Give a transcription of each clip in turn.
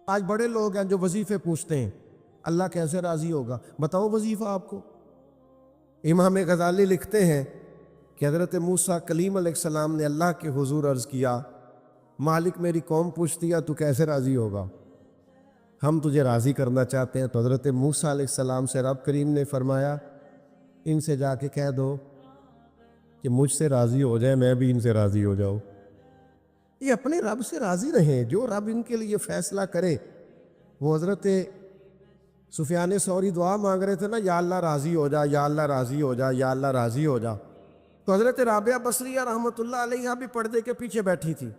آج بڑے لوگ ہیں جو وظیفے پوچھتے ہیں اللہ کیسے راضی ہوگا، بتاؤ وظیفہ آپ کو۔ امام غزالی لکھتے ہیں کہ حضرت موسیٰ کلیم علیہ السلام نے اللہ کے حضور عرض کیا، مالک میری قوم پوچھتی ہے تو کیسے راضی ہوگا، ہم تجھے راضی کرنا چاہتے ہیں۔ تو حضرت موسیٰ علیہ السلام سے رب کریم نے فرمایا ان سے جا کے کہہ دو کہ مجھ سے راضی ہو جائے، میں بھی ان سے راضی ہو جاؤں۔ یہ اپنے رب سے راضی رہیں، جو رب ان کے لیے فیصلہ کرے۔ وہ حضرت سفیان ثوری دعا مانگ رہے تھے نا، یا اللہ راضی ہو جا، یا اللہ راضی ہو جا، یا اللہ راضی ہو جا۔ تو حضرت رابعہ بصریہ رحمۃ اللہ علیہ بھی پردے کے پیچھے بیٹھی تھی،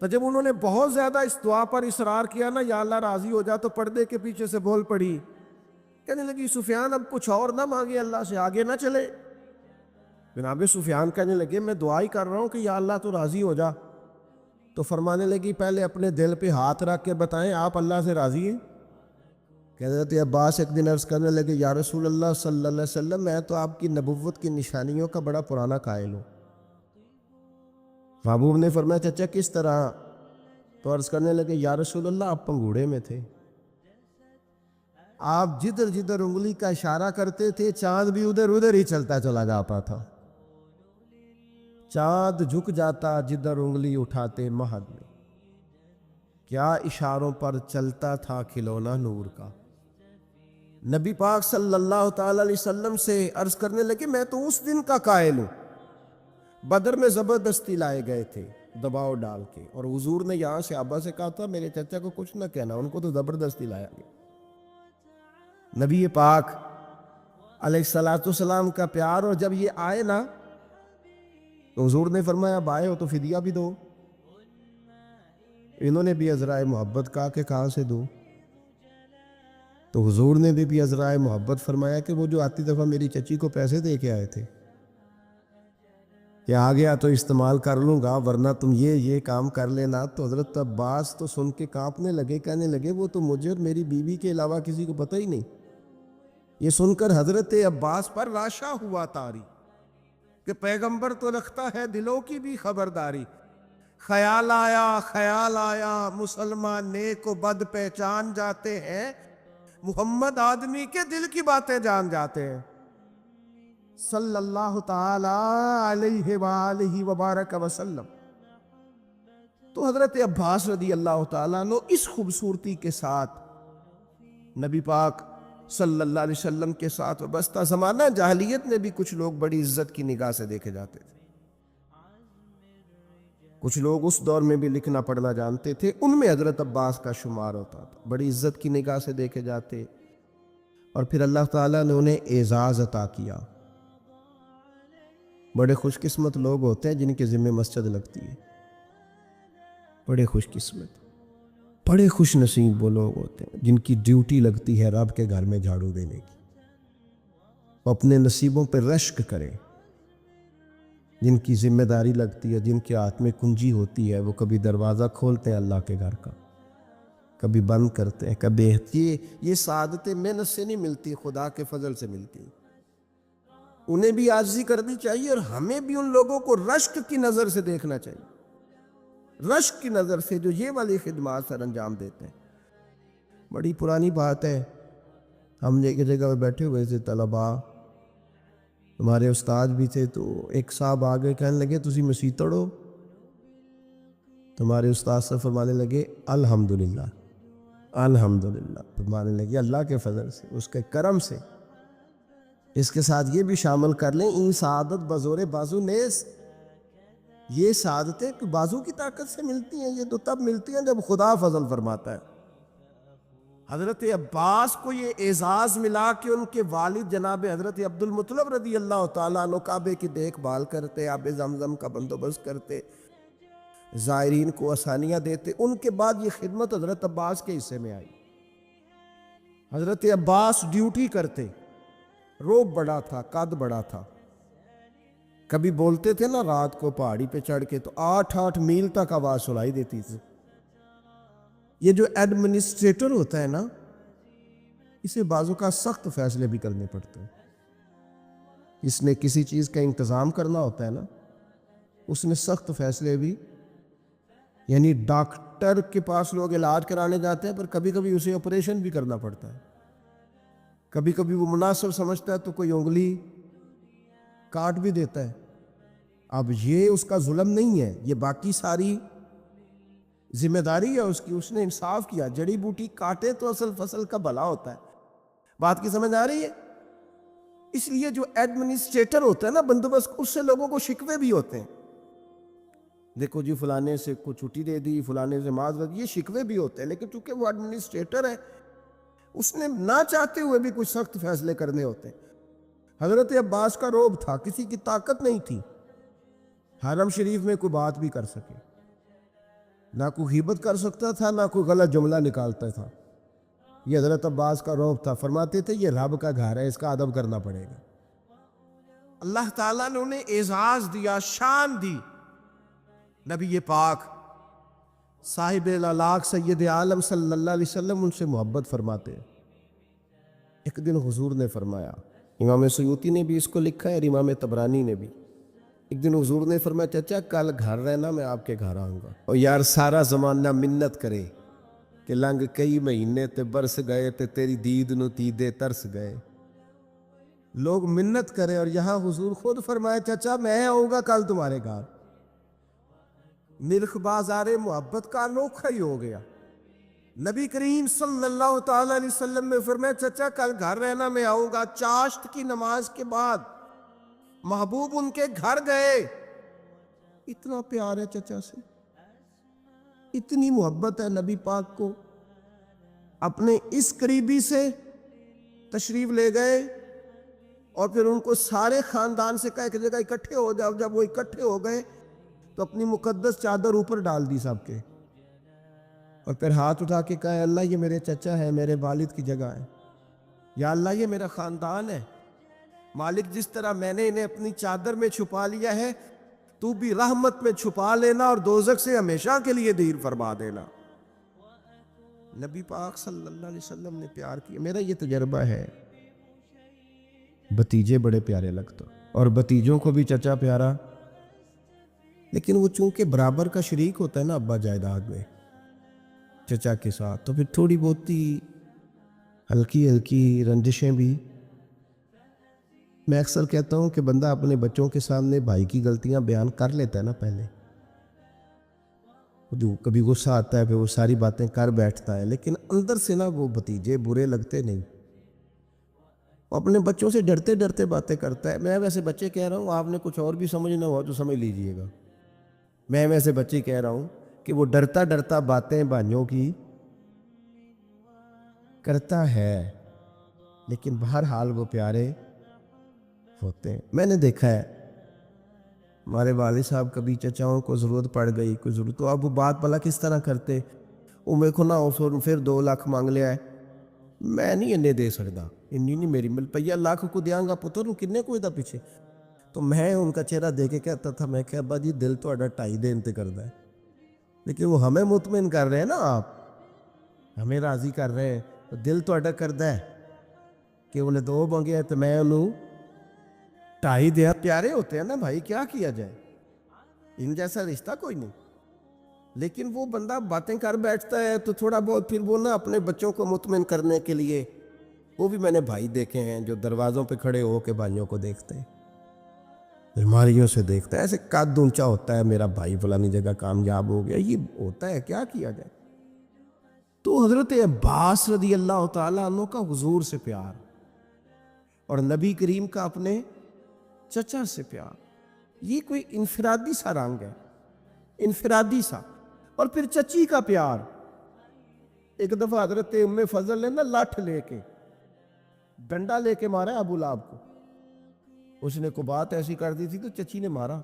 تو جب انہوں نے بہت زیادہ اس دعا پر اصرار کیا نا، یا اللہ راضی ہو جا، تو پردے کے پیچھے سے بول پڑی، کہنے لگی سفیان اب کچھ اور نہ مانگے، اللہ سے آگے نہ چلے۔ جناب سفیان کہنے لگے میں دعا ہی کر رہا ہوں کہ یا اللہ تو راضی ہو جا۔ تو فرمانے لگی پہلے اپنے دل پہ ہاتھ رکھ کے بتائیں آپ اللہ سے راضی ہیں؟ کہ حضرت عباس ایک دن عرض کرنے لگے یا رسول اللہ صلی اللہ علیہ وسلم میں تو آپ کی نبوت کی نشانیوں کا بڑا پرانا قائل ہوں۔ محبوب نے فرمایا چچا کس طرح؟ تو عرض کرنے لگے یا رسول اللہ آپ پنگوڑے میں تھے، آپ جدھر جدھر انگلی کا اشارہ کرتے تھے چاند بھی ادھر ادھر ہی چلتا چلا جاتا تھا، چاند جھک جاتا جدھر انگلی اٹھاتے مہد میں، کیا اشاروں پر چلتا تھا کھلونا نور کا۔ نبی پاک صلی اللہ تعالی علیہ وسلم سے عرض کرنے لگے میں تو اس دن کا قائل ہوں، بدر میں زبردستی لائے گئے تھے دباؤ ڈال کے، اور حضور نے یہاں سے ابا سے کہا تھا میرے چچا کو کچھ نہ کہنا، ان کو تو زبردستی لایا گیا۔ نبی پاک علیہ السلام کا پیار، اور جب یہ آئے نا تو حضور نے فرمایا اب آئے ہو تو فدیہ بھی دو۔ انہوں نے بھی عذرائے محبت کہا کہ کہاں سے دوں؟ تو حضور نے بھی عذرائے محبت فرمایا کہ وہ جو آتی دفعہ میری چچی کو پیسے دے کے آئے تھے کہ آ گیا تو استعمال کر لوں گا ورنہ تم یہ کام کر لینا۔ تو حضرت عباس تو سن کے کانپنے لگے، کہنے لگے وہ تو مجھے اور میری بیوی کے علاوہ کسی کو پتہ ہی نہیں۔ یہ سن کر حضرت عباس پر راشا ہوا طاری کہ پیغمبر تو رکھتا ہے دلوں کی بھی خبرداری۔ خیال آیا مسلمان نیک و بد پہچان جاتے ہیں، محمد آدمی کے دل کی باتیں جان جاتے ہیں، صلی اللہ تعالی علیہ وآلہ وبارک وسلم۔ تو حضرت عباس رضی اللہ تعالیٰ عنہ اس خوبصورتی کے ساتھ نبی پاک صلی اللہ علیہ وسلم کے ساتھ وابستہ، زمانہ جاہلیت میں بھی کچھ لوگ بڑی عزت کی نگاہ سے دیکھے جاتے تھے، کچھ لوگ اس دور میں بھی لکھنا پڑھنا جانتے تھے، ان میں حضرت عباس کا شمار ہوتا تھا، بڑی عزت کی نگاہ سے دیکھے جاتے، اور پھر اللہ تعالیٰ نے انہیں اعزاز عطا کیا۔ بڑے خوش قسمت لوگ ہوتے ہیں جن کے ذمہ مسجد لگتی ہے، بڑے خوش قسمت، بڑے خوش نصیب وہ لوگ ہوتے ہیں جن کی ڈیوٹی لگتی ہے رب کے گھر میں جھاڑو دینے کی، وہ اپنے نصیبوں پہ رشک کریں، جن کی ذمہ داری لگتی ہے، جن کے ہاتھ میں کنجی ہوتی ہے، وہ کبھی دروازہ کھولتے ہیں اللہ کے گھر کا، کبھی بند کرتے ہیں، کبھی یہ سعادتیں محنت سے نہیں ملتی، خدا کے فضل سے ملتی، انہیں بھی عاجزی کرنی چاہیے، اور ہمیں بھی ان لوگوں کو رشک کی نظر سے دیکھنا چاہیے، رشک کی نظر سے جو یہ والی خدمات سر انجام دیتے ہیں۔ بڑی پرانی بات ہے، ہم ایک جگہ پہ بیٹھے ہوئے تھے طلباء، ہمارے استاد بھی تھے، تو ایک صاحب آگے کہنے لگے تسی مسیح تڑو؟ تو ہمارے استاد سے فرمانے لگے الحمدللہ الحمدللہ، فرمانے لگے اللہ کے فضل سے، اس کے کرم سے۔ اس کے ساتھ یہ بھی شامل کر لیں این سعادت بزور بازو نیس، یہ سعادتیں بازو کی طاقت سے ملتی ہیں، یہ تو تب ملتی ہیں جب خدا فضل فرماتا ہے۔ حضرت عباس کو یہ اعزاز ملا کہ ان کے والد جناب حضرت عبد المطلب رضی اللہ تعالیٰ عنہ کعبے کی دیکھ بھال کرتے، آب زمزم کا بندوبست کرتے، زائرین کو آسانیاں دیتے، ان کے بعد یہ خدمت حضرت عباس کے حصے میں آئی۔ حضرت عباس ڈیوٹی کرتے، روب بڑا تھا، قد بڑا تھا، کبھی بولتے تھے نا رات کو پہاڑی پہ چڑھ کے تو 8 میل تک آواز سنائی دیتی تھی۔ یہ جو ایڈمنسٹریٹر ہوتا ہے نا، اسے بعضوں کا سخت فیصلے بھی کرنے پڑتے ہیں، اس نے کسی چیز کا انتظام کرنا ہوتا ہے نا، اس نے سخت فیصلے بھی، یعنی ڈاکٹر کے پاس لوگ علاج کرانے جاتے ہیں پر کبھی کبھی اسے آپریشن بھی کرنا پڑتا ہے، کبھی کبھی وہ مناسب سمجھتا ہے تو کوئی انگلی کاٹ بھی دیتا ہے۔ اب یہ اس کا ظلم نہیں ہے، یہ باقی ساری ذمہ داری ہے اس کی، اس نے انصاف کیا۔ جڑی بوٹی کاٹے تو اصل فصل کا بھلا ہوتا ہے۔ بات کی سمجھ آ رہی ہے؟ اس لیے جو ایڈمنسٹریٹر ہوتا ہے نا بندوبست، اس سے لوگوں کو شکوے بھی ہوتے ہیں، دیکھو جی فلانے سے کو چھٹی دے دی، فلانے سے معذرت، یہ شکوے بھی ہوتے ہیں، لیکن چونکہ وہ ایڈمنسٹریٹر ہے اس نے نہ چاہتے ہوئے بھی کچھ سخت فیصلے کرنے ہوتے ہیں۔ حضرت عباس کا روب تھا، کسی کی طاقت نہیں تھی حرم شریف میں کوئی بات بھی کر سکے، نہ کوئی غیبت کر سکتا تھا، نہ کوئی غلط جملہ نکالتا تھا۔ یہ حضرت عباس کا روب تھا، فرماتے تھے یہ رب کا گھر ہے، اس کا ادب کرنا پڑے گا۔ اللہ تعالیٰ نے انہیں اعزاز دیا، شان دی۔ نبی پاک صاحب الالاق سید عالم صلی اللہ علیہ وسلم ان سے محبت فرماتے ہیں۔ ایک دن حضور نے فرمایا، امام سیوطی نے بھی اس کو لکھا ہے اور امام طبرانی نے بھی، ایک دن حضور نے فرمایا چچا کل گھر رہنا، میں آپ کے گھر آؤں گا۔ اور یار سارا زمانہ منت کرے کہ لنگ کئی مہینے تے برس گئے تے تیری دید نو تیدے ترس گئے، لوگ منت کرے اور یہاں حضور خود فرمائے چچا میں آؤں گا کل تمہارے گھر۔ نرخ بازار محبت کا انوکھا ہی ہو گیا۔ نبی کریم صلی اللہ تعالی علیہ وسلم نے فرمایا چچا کل گھر رہنا، میں آؤں گا۔ چاشت کی نماز کے بعد محبوب ان کے گھر گئے، اتنا پیار ہے چچا سے، اتنی محبت ہے نبی پاک کو، اپنے اس قریبی سے تشریف لے گئے اور پھر ان کو سارے خاندان سے کہا ایک جگہ اکٹھے ہو جاؤ۔ جب وہ اکٹھے ہو گئے تو اپنی مقدس چادر اوپر ڈال دی سب کے، اور پھر ہاتھ اٹھا کے کہا اللہ یہ میرے چچا ہے، میرے والد کی جگہ ہے، یا اللہ یہ میرا خاندان ہے، مالک جس طرح میں نے انہیں اپنی چادر میں چھپا لیا ہے تو بھی رحمت میں چھپا لینا اور دوزخ سے ہمیشہ کے لیے دور فرما دینا۔ نبی پاک صلی اللہ علیہ وسلم نے پیار کیا۔ میرا یہ تجربہ ہے، بھتیجے بڑے پیارے لگتے اور بھتیجوں کو بھی چچا پیارا، لیکن وہ چونکہ برابر کا شریک ہوتا ہے نا ابا جائیداد میں چچا کے ساتھ، تو پھر تھوڑی بہت ہی ہلکی ہلکی رنجشیں بھی۔ میں اکثر کہتا ہوں کہ بندہ اپنے بچوں کے سامنے بھائی کی غلطیاں بیان کر لیتا ہے نا پہلے، کبھی غصہ آتا ہے پھر وہ ساری باتیں کر بیٹھتا ہے، لیکن اندر سے نا وہ بھتیجے برے لگتے نہیں، اپنے بچوں سے ڈرتے ڈرتے باتیں کرتا ہے۔ میں ویسے بچے کہہ رہا ہوں، آپ نے کچھ اور بھی سمجھنا ہوا تو سمجھ لیجئے گا، میں ویسے بچے کہہ رہا ہوں کہ وہ ڈرتا ڈرتا باتیں بھائیوں کی کرتا ہے، لیکن بہرحال وہ پیارے ہوتے ہیں۔ میں نے دیکھا ہے ہمارے والد صاحب کبھی چچاؤں کو ضرورت پڑ گئی، کوئی ضرورت، تو اب وہ بات بھلا کس طرح کرتے، وہ میرے کو نہ پھر 2 لاکھ مانگ لیا ہے، میں نہیں انہیں دے سکتا، انی نہیں میری روپیہ لاکھ کو دیاں گا پتر کنے کوئی دا پیچھے۔ تو میں ان کا چہرہ دے کے کہتا تھا، میں کہ ابا جی دل تو اڈا 2.5 دن تے کردا ہے، لیکن وہ ہمیں مطمئن کر رہے ہیں نا، آپ ہمیں راضی کر رہے ہیں، تو دل تو اڈا کردا ہے کہ انہیں 2 مانگے ہیں تو میں انہوں 2.5 دیا۔ پیارے ہوتے ہیں نا بھائی، کیا کیا جائے، ان جیسا رشتہ کوئی نہیں۔ لیکن وہ بندہ باتیں کر بیٹھتا ہے تو تھوڑا بہت پھر وہ نا اپنے بچوں کو مطمئن کرنے کے لیے، وہ بھی میں نے بھائی دیکھے ہیں جو دروازوں پہ کھڑے ہو کے بھائیوں کو دیکھتے ہیں، الماریوں سے دیکھتا ہے، ایسے قد اونچا ہوتا ہے میرا بھائی فلانی جگہ کامیاب ہو گیا، یہ ہوتا ہے، کیا کیا جائے۔ تو حضرت عباس رضی اللہ تعالیٰ عنہ کا حضور سے پیار اور نبی کریم کا اپنے چچا سے پیار، یہ کوئی انفرادی سا رنگ ہے، انفرادی سا۔ اور پھر چچی کا پیار، ایک دفعہ حضرت ام فضل نے نا لاٹھ لے کے ڈنڈا لے کے مارا ابو لہب کو، اس نے کو بات ایسی کر دی تھی تو چچی نے مارا،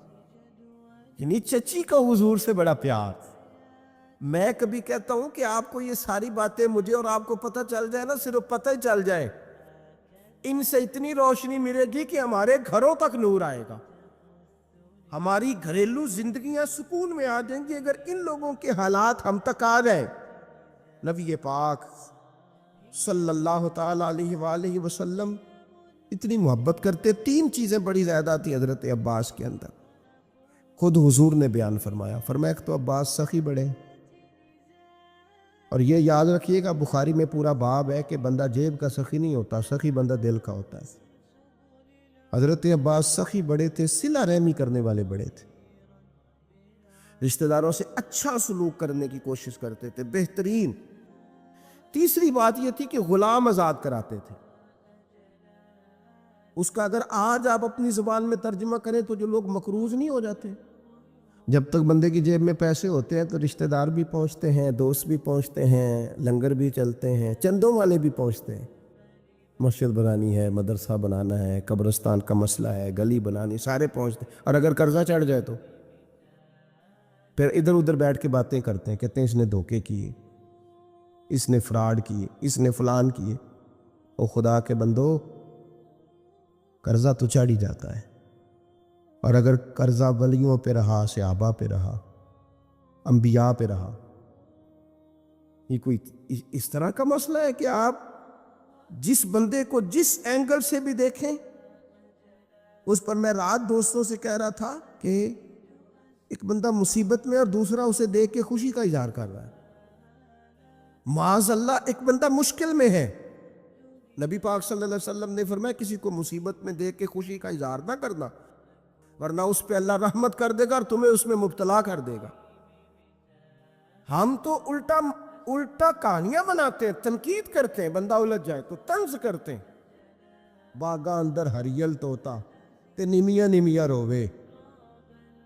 یعنی چچی کا حضور سے بڑا پیار۔ میں کبھی کہتا ہوں کہ آپ کو یہ ساری باتیں مجھے اور آپ کو پتہ چل جائے نا، صرف پتہ ہی چل جائے، ان سے اتنی روشنی ملے گی کہ ہمارے گھروں تک نور آئے گا، ہماری گھریلو زندگیاں سکون میں آ جائیں گی اگر ان لوگوں کے حالات ہم تک آ جائیں۔ نبی پاک صلی اللہ تعالی علیہ وآلہ وسلم اتنی محبت کرتے، 3 چیزیں بڑی زیادہ تھی حضرت عباس کے اندر، خود حضور نے بیان فرمایا، فرمایا کہ تو عباس سخی بڑے، اور یہ یاد رکھیے گا، بخاری میں پورا باب ہے کہ بندہ جیب کا سخی نہیں ہوتا، سخی بندہ دل کا ہوتا ہے۔ حضرت عباس سخی بڑے تھے، صلہ رحمی کرنے والے بڑے تھے، رشتہ داروں سے اچھا سلوک کرنے کی کوشش کرتے تھے، بہترین۔ تیسری بات یہ تھی کہ غلام آزاد کراتے تھے۔ اس کا اگر آج آپ اپنی زبان میں ترجمہ کریں تو جو لوگ مقروض نہیں ہو جاتے، جب تک بندے کی جیب میں پیسے ہوتے ہیں تو رشتہ دار بھی پہنچتے ہیں، دوست بھی پہنچتے ہیں، لنگر بھی چلتے ہیں، چندوں والے بھی پہنچتے ہیں۔ مسجد بنانی ہے، مدرسہ بنانا ہے، قبرستان کا مسئلہ ہے، گلی بنانی، سارے پہنچتے ہیں۔ اور اگر قرضہ چڑھ جائے تو پھر ادھر ادھر بیٹھ کے باتیں کرتے ہیں، کہتے ہیں اس نے دھوکے کیے، اس نے فراڈ کیے، اس نے فلان کیے۔ او خدا کے بندو، قرضہ تو چڑھ ہی جاتا ہے، اور اگر قرضہ ولیوں پہ رہا، صحابہ پہ رہا، انبیاء پہ رہا، یہ کوئی اس طرح کا مسئلہ ہے کہ آپ جس بندے کو جس اینگل سے بھی دیکھیں اس پر۔ میں رات دوستوں سے کہہ رہا تھا کہ ایک بندہ مصیبت میں اور دوسرا اسے دیکھ کے خوشی کا اظہار کر رہا ہے۔ معاذ اللہ، ایک بندہ مشکل میں ہے، نبی پاک صلی اللہ علیہ وسلم نے فرمایا کسی کو مصیبت میں دیکھ کے خوشی کا اظہار نہ کرنا، ورنہ اس پہ اللہ رحمت کر دے گا اور تمہیں اس میں مبتلا کر دے گا۔ ہم تو الٹا کہانیاں بناتے ہیں، تنقید کرتے ہیں، بندہ الجھ جائے تو طنز کرتے ہیں۔ باغاں اندر ہریل توتا تے نمیاں نمیاں رووے،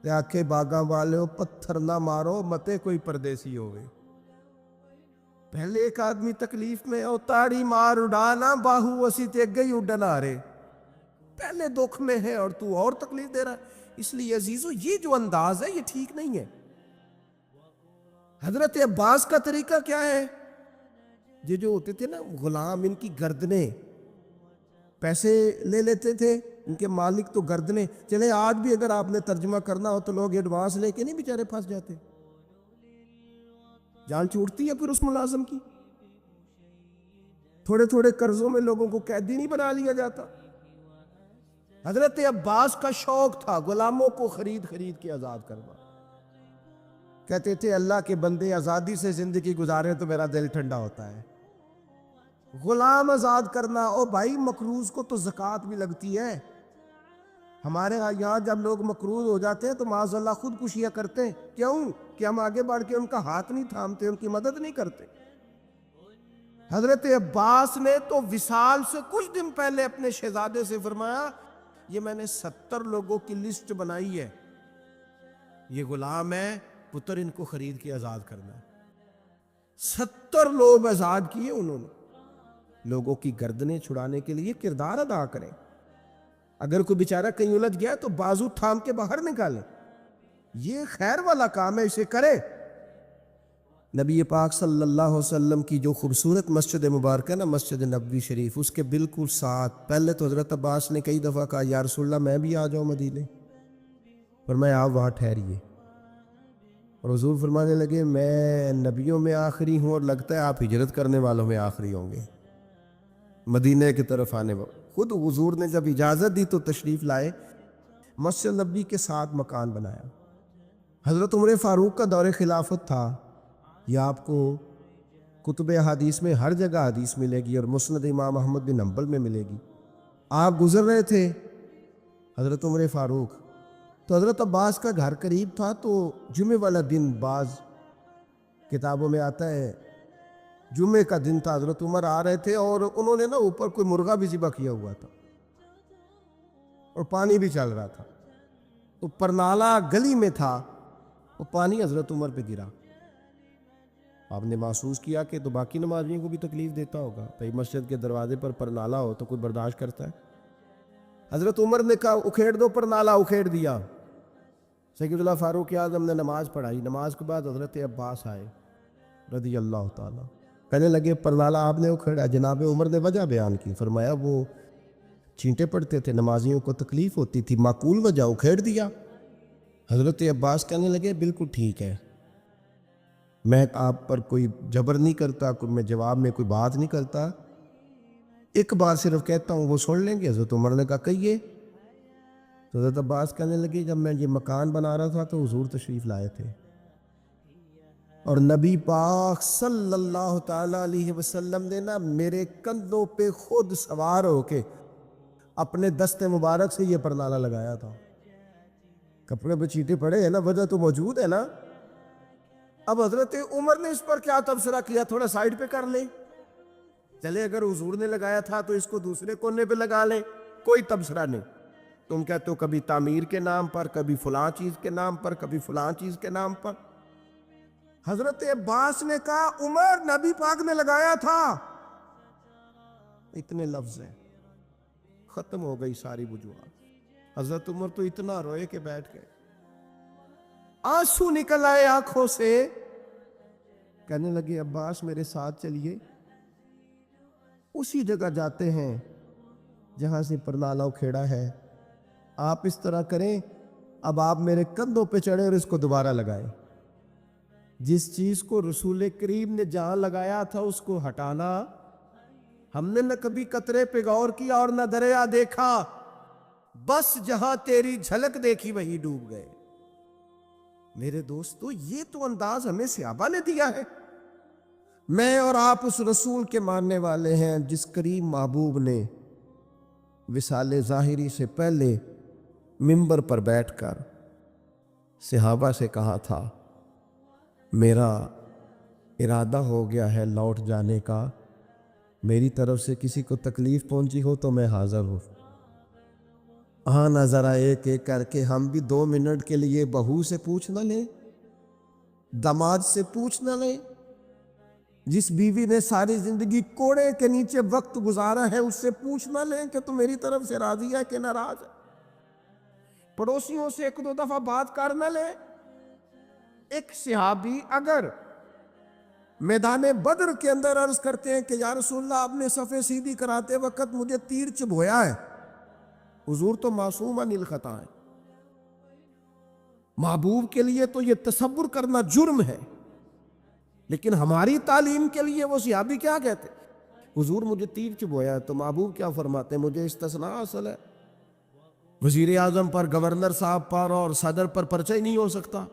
تے آکھے باغاں والےو پتھر نہ مارو متے کوئی پردیسی ہوئے۔ پہلے ایک آدمی تکلیف میں، او تاڑی مار اڑانا باہو اسی تے گئی اڈن آ رہے، پہلے دکھ میں ہے اور تو اور تکلیف دے رہا ہے۔ اس لیے عزیزو، یہ جو انداز ہے یہ ٹھیک نہیں ہے۔ حضرت عباس کا طریقہ کیا ہے؟ یہ جو ہوتے تھے نا غلام، ان کی گردنیں، پیسے لے لیتے تھے ان کے مالک تو گردنیں۔ چلے آج بھی اگر آپ نے ترجمہ کرنا ہو تو لوگ ایڈوانس لے کے نہیں بیچارے پھنس جاتے، جان چھوٹتی ہے پھر اس ملازم کی۔ تھوڑے تھوڑے قرضوں میں لوگوں کو قیدی نہیں بنا لیا جاتا۔ حضرت عباس کا شوق تھا غلاموں کو خرید کے آزاد کرنا۔ کہتے تھے اللہ کے بندے آزادی سے زندگی گزارے تو میرا دل ٹھنڈا ہوتا ہے۔ غلام آزاد کرنا، او بھائی مقروض کو تو زکوٰۃ بھی لگتی ہے۔ ہمارے یہاں جب لوگ مقروض ہو جاتے ہیں تو معاذ اللہ خودکشیاں کرتے ہیں، کیوں؟ کہ ہم آگے بڑھ کے ان کا ہاتھ نہیں تھامتے، ان کی مدد نہیں کرتے۔ حضرت عباس نے تو وصال سے کچھ دن پہلے اپنے شہزادے سے فرمایا یہ میں نے 70 لوگوں کی لسٹ بنائی ہے، یہ غلام ہے پتر، ان کو خرید کے آزاد کرنا ہے۔ 70 لوگ آزاد کیے انہوں نے۔ لوگوں کی گردنیں چھڑانے کے لیے کردار ادا کریں۔ اگر کوئی بیچارہ کہیں الجھ گیا تو بازو تھام کے باہر نکالیں، یہ خیر والا کام ہے، اسے کرے۔ نبی پاک صلی اللہ علیہ وسلم کی جو خوبصورت مسجد مبارکہ نا، مسجد نبوی شریف، اس کے بالکل ساتھ پہلے تو حضرت عباس نے کئی دفعہ کہا یا رسول اللہ میں بھی آ جاؤں مدینے، فرمایا آپ وہاں ٹھہریے۔ اور حضور فرمانے لگے میں نبیوں میں آخری ہوں اور لگتا ہے آپ ہجرت کرنے والوں میں آخری ہوں گے، مدینے کی طرف آنے والے۔ خود حضور نے جب اجازت دی تو تشریف لائے، مسجد نبوی کے ساتھ مکان بنایا۔ حضرت عمر فاروق کا دور خلافت تھا، یہ آپ کو کتب حدیث میں ہر جگہ حدیث ملے گی، اور مسند امام احمد بن حنبل میں ملے گی۔ آپ گزر رہے تھے حضرت عمر فاروق، تو حضرت عباس کا گھر قریب تھا، تو جمعے والا دن بعض کتابوں میں آتا ہے جمعے کا دن تھا، حضرت عمر آ رہے تھے اور انہوں نے نا اوپر کوئی مرغا بھی ذبح کیا ہوا تھا اور پانی بھی چل رہا تھا، تو پرنالہ گلی میں تھا، وہ پانی حضرت عمر پہ گرا۔ آپ نے محسوس کیا کہ تو باقی نمازیوں کو بھی تکلیف دیتا ہوگا، بھائی مسجد کے دروازے پر پرنالہ ہو تو کوئی برداشت کرتا ہے؟ حضرت عمر نے کہا اکھیڑ دو پرنالہ، اکھیڑ دیا۔ سید اللہ فاروق اعظم نے نماز پڑھائی، نماز کے بعد حضرت عباس آئے رضی اللہ تعالیٰ، کہنے لگے پرنالہ آپ نے اکھیڑا؟ جناب عمر نے وجہ بیان کی، فرمایا وہ چینٹے پڑتے تھے، نمازیوں کو تکلیف ہوتی تھی، معقول وجہ، اکھیڑ دیا۔ حضرت عباس کہنے لگے بالکل ٹھیک ہے، میں آپ پر کوئی جبر نہیں کرتا، میں جواب میں کوئی بات نہیں کرتا، ایک بار صرف کہتا ہوں وہ سن لیں گے؟ حضرت عمر نے کہا کہیے۔ تو حضرت عباس کہنے لگے جب میں یہ مکان بنا رہا تھا تو حضور تشریف لائے تھے، اور نبی پاک صلی اللہ تعالیٰ علیہ وسلم نے نا میرے کندھوں پہ خود سوار ہو کے اپنے دست مبارک سے یہ پرنالہ لگایا تھا. کپڑے پہ چیٹے پڑے ہیں نا، وجہ تو موجود ہے نا. اب حضرت عمر نے اس پر کیا تبصرہ کیا؟ تھوڑا سائیڈ پہ کر لیں. چلے اگر حضور نے لگایا تھا تو اس کو دوسرے کونے پہ لگا لیں، کوئی تبصرہ نہیں. تم کہتے ہو کبھی تعمیر کے نام پر، کبھی فلاں چیز کے نام پر، کبھی فلاں چیز کے نام پر. حضرت عباس نے کہا عمر نبی پاک نے لگایا تھا. اتنے لفظ ہیں، ختم ہو گئی ساری وجوہات. حضرت عمر تو اتنا روئے کہ بیٹھ گئے، آنسو نکل آئے آنکھوں سے. کہنے لگے عباس میرے ساتھ چلیے، اسی جگہ جاتے ہیں جہاں سے پرنالہ اکھیڑا ہے. آپ اس طرح کریں، اب آپ میرے کندھوں پہ چڑھے اور اس کو دوبارہ لگائیں. جس چیز کو رسول کریم نے جہاں لگایا تھا اس کو ہٹانا. ہم نے نہ کبھی قطرے پہ غور کیا اور نہ دریا دیکھا، بس جہاں تیری جھلک دیکھی وہی ڈوب گئے. میرے دوستو، یہ تو انداز ہمیں صحابہ نے دیا ہے. میں اور آپ اس رسول کے ماننے والے ہیں جس کریم محبوب نے وصال ظاہری سے پہلے منبر پر بیٹھ کر صحابہ سے کہا تھا میرا ارادہ ہو گیا ہے لوٹ جانے کا، میری طرف سے کسی کو تکلیف پہنچی ہو تو میں حاضر ہوں. ہاں نہ ذرا ایک ایک کر کے ہم بھی 2 منٹ کے لیے بہو سے پوچھ نہ لیں، داماد سے پوچھ نہ لیں. جس بیوی نے ساری زندگی کوڑے کے نیچے وقت گزارا ہے اس سے پوچھ نہ لیں کہ تم میری طرف سے راضی ہے کہ ناراض ہے. پڑوسیوں سے 1-2 دفعہ بات کر نہ لیں. ایک صحابی اگر میدان بدر کے اندر عرض کرتے ہیں کہ یا رسول اللہ آپ نے صفیں سیدھی کراتے وقت مجھے تیر چبھویا ہے، حضور تو معصوم عن الخطا ہے. محبوب کے لیے تو یہ تصور کرنا جرم ہے، لیکن ہماری تعلیم کے لیے وہ صحابی کیا کہتے؟ حضور مجھے تیر چبھویا ہے. تو محبوب کیا فرماتے ہیں؟ مجھے استثناء حاصل ہے، وزیر اعظم پر، گورنر صاحب پر اور صدر پر پرچہ ہی نہیں ہو سکتا.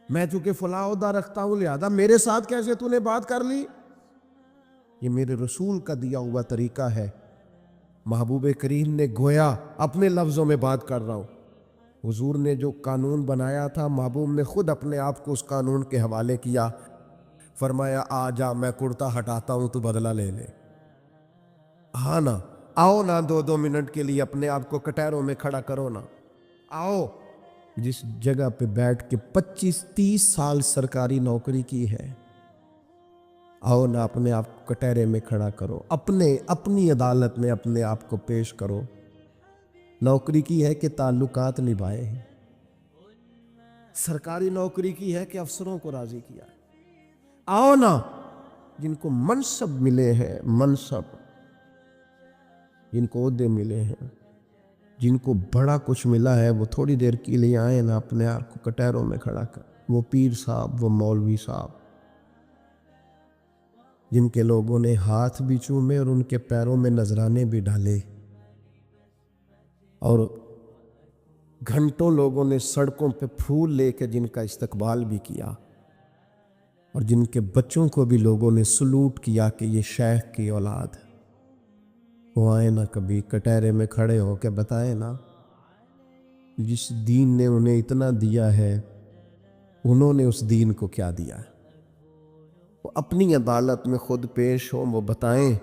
میں چونکہ فلاں عہدہ رکھتا ہوں لہذا میرے ساتھ کیسے تو نے بات کر لی؟ یہ میرے رسول کا دیا ہوا طریقہ ہے. محبوب کریم نے گویا اپنے لفظوں میں بات کر رہا ہوں. حضور نے جو قانون بنایا تھا محبوب نے خود اپنے آپ کو اس قانون کے حوالے کیا. فرمایا آ جا میں کرتا ہٹاتا ہوں تو بدلہ لے لے. ہاں نا، آؤ نا 2 منٹ کے لیے اپنے آپ کو کٹہروں میں کھڑا کرو نا. آؤ جس جگہ پہ بیٹھ کے 25-30 سال سرکاری نوکری کی ہے، آؤ نا اپنے آپ کو کٹہرے میں کھڑا کرو، اپنی عدالت میں اپنے آپ کو پیش کرو. نوکری کی ہے کہ تعلقات نبھائے ہیں، سرکاری نوکری کی ہے کہ افسروں کو راضی کیا ہے. آؤ نا جن کو منصب ملے ہیں، منصب جن کو عہدے ملے ہیں، جن کو بڑا کچھ ملا ہے، وہ تھوڑی دیر کے لیے آئے نا اپنے آپ کو کٹہروں میں کھڑا کر. وہ پیر صاحب، وہ مولوی صاحب جن کے لوگوں نے ہاتھ بھی چومے اور ان کے پیروں میں نذرانے بھی ڈالے، اور گھنٹوں لوگوں نے سڑکوں پہ پھول لے کے جن کا استقبال بھی کیا، اور جن کے بچوں کو بھی لوگوں نے سلوٹ کیا کہ یہ شیخ کی اولاد ہے. وہ آئے نا کبھی کٹہرے میں کھڑے ہو کے بتائے نا جس دین نے انہیں اتنا دیا ہے انہوں نے اس دین کو کیا دیا ہے. وہ اپنی عدالت میں خود پیش ہوں، وہ بتائیں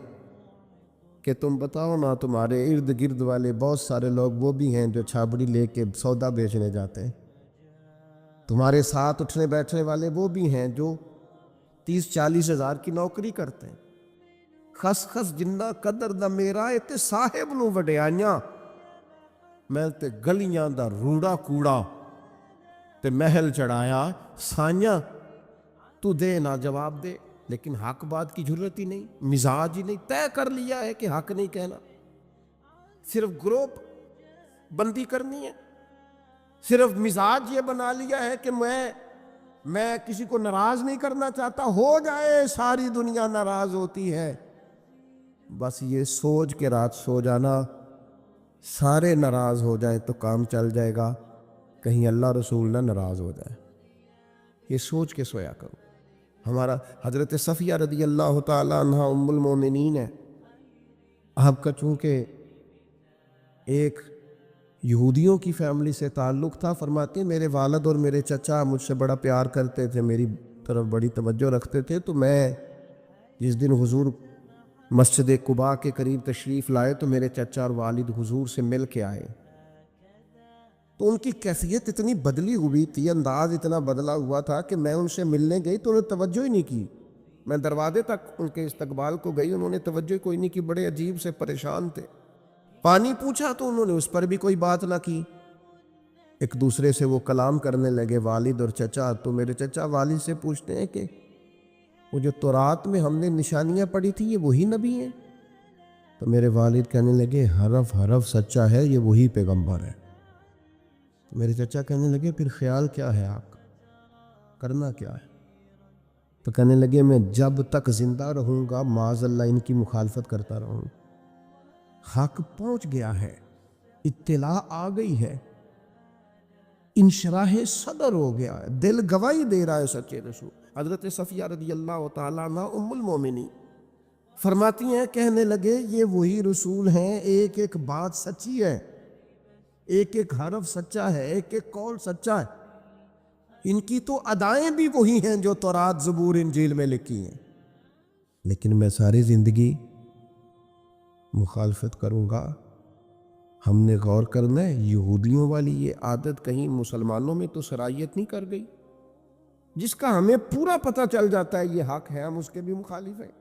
کہ تم بتاؤ نا تمہارے ارد گرد والے بہت سارے لوگ وہ بھی ہیں جو چھابڑی لے کے سودا بیچنے جاتے ہیں، تمہارے ساتھ اٹھنے بیٹھنے والے وہ بھی ہیں جو 30-40 ہزار کی نوکری کرتے ہیں. خس خس جنہ قدر دا میرا تے صاحب نو وڈیائیاں، میں تے گلیاں دا روڑا کوڑا تے محل چڑھایا سائیاں. تو دے نہ جواب دے، لیکن حق بات کی ضرورت ہی نہیں، مزاج ہی نہیں، طے کر لیا ہے کہ حق نہیں کہنا. صرف گروپ بندی کرنی ہے، صرف مزاج یہ بنا لیا ہے کہ میں کسی کو ناراض نہیں کرنا چاہتا، ہو جائے ساری دنیا ناراض ہوتی ہے. بس یہ سوچ کے رات سو جانا سارے ناراض ہو جائیں تو کام چل جائے گا، کہیں اللہ رسول نہ ناراض ہو جائے. یہ سوچ کے سویا کرو. ہمارا حضرت صفیہ رضی اللہ تعالیٰ عنہ ام المومنین ہے. آپ کا چونکہ ایک یہودیوں کی فیملی سے تعلق تھا، فرماتے ہیں میرے والد اور میرے چچا مجھ سے بڑا پیار کرتے تھے، میری طرف بڑی توجہ رکھتے تھے. تو میں جس دن حضور مسجد قباء کے قریب تشریف لائے تو میرے چچا اور والد حضور سے مل کے آئے. تو ان کی کیفیت اتنی بدلی ہوئی تھی، انداز اتنا بدلا ہوا تھا کہ میں ان سے ملنے گئی تو انہوں نے توجہ ہی نہیں کی. میں دروازے تک ان کے استقبال کو گئی، انہوں نے توجہ کوئی نہیں کی، بڑے عجیب سے پریشان تھے. پانی پوچھا تو انہوں نے اس پر بھی کوئی بات نہ کی. ایک دوسرے سے وہ کلام کرنے لگے والد اور چچا. تو میرے چچا والد سے پوچھتے ہیں کہ وہ جو تورات میں ہم نے نشانیاں پڑھی تھی یہ وہی نبی ہیں؟ تو میرے والد کہنے لگے حرف حرف سچا ہے، یہ وہی پیغمبر ہے. میرے چچا کہنے لگے پھر خیال کیا ہے آپ کا، کرنا کیا ہے؟ تو کہنے لگے میں جب تک زندہ رہوں گا معاذ اللہ ان کی مخالفت کرتا رہوں. حق پہنچ گیا ہے، اطلاع آ گئی ہے، انشراح صدر ہو گیا ہے، دل گواہی دے رہا ہے سچے رسول. حضرت صفیہ رضی اللہ تعالیٰ عنہ ام المومنین فرماتی ہیں کہنے لگے یہ وہی رسول ہیں، ایک ایک بات سچی ہے، ایک ایک حرف سچا ہے، ایک ایک قول سچا ہے. ان کی تو ادائیں بھی وہی ہیں جو تورات زبور انجیل میں لکھی ہیں، لیکن میں ساری زندگی مخالفت کروں گا. ہم نے غور کرنا ہے یہودیوں والی یہ عادت کہیں مسلمانوں میں تو سرایت نہیں کر گئی، جس کا ہمیں پورا پتہ چل جاتا ہے یہ حق ہے ہم اس کے بھی مخالف ہیں.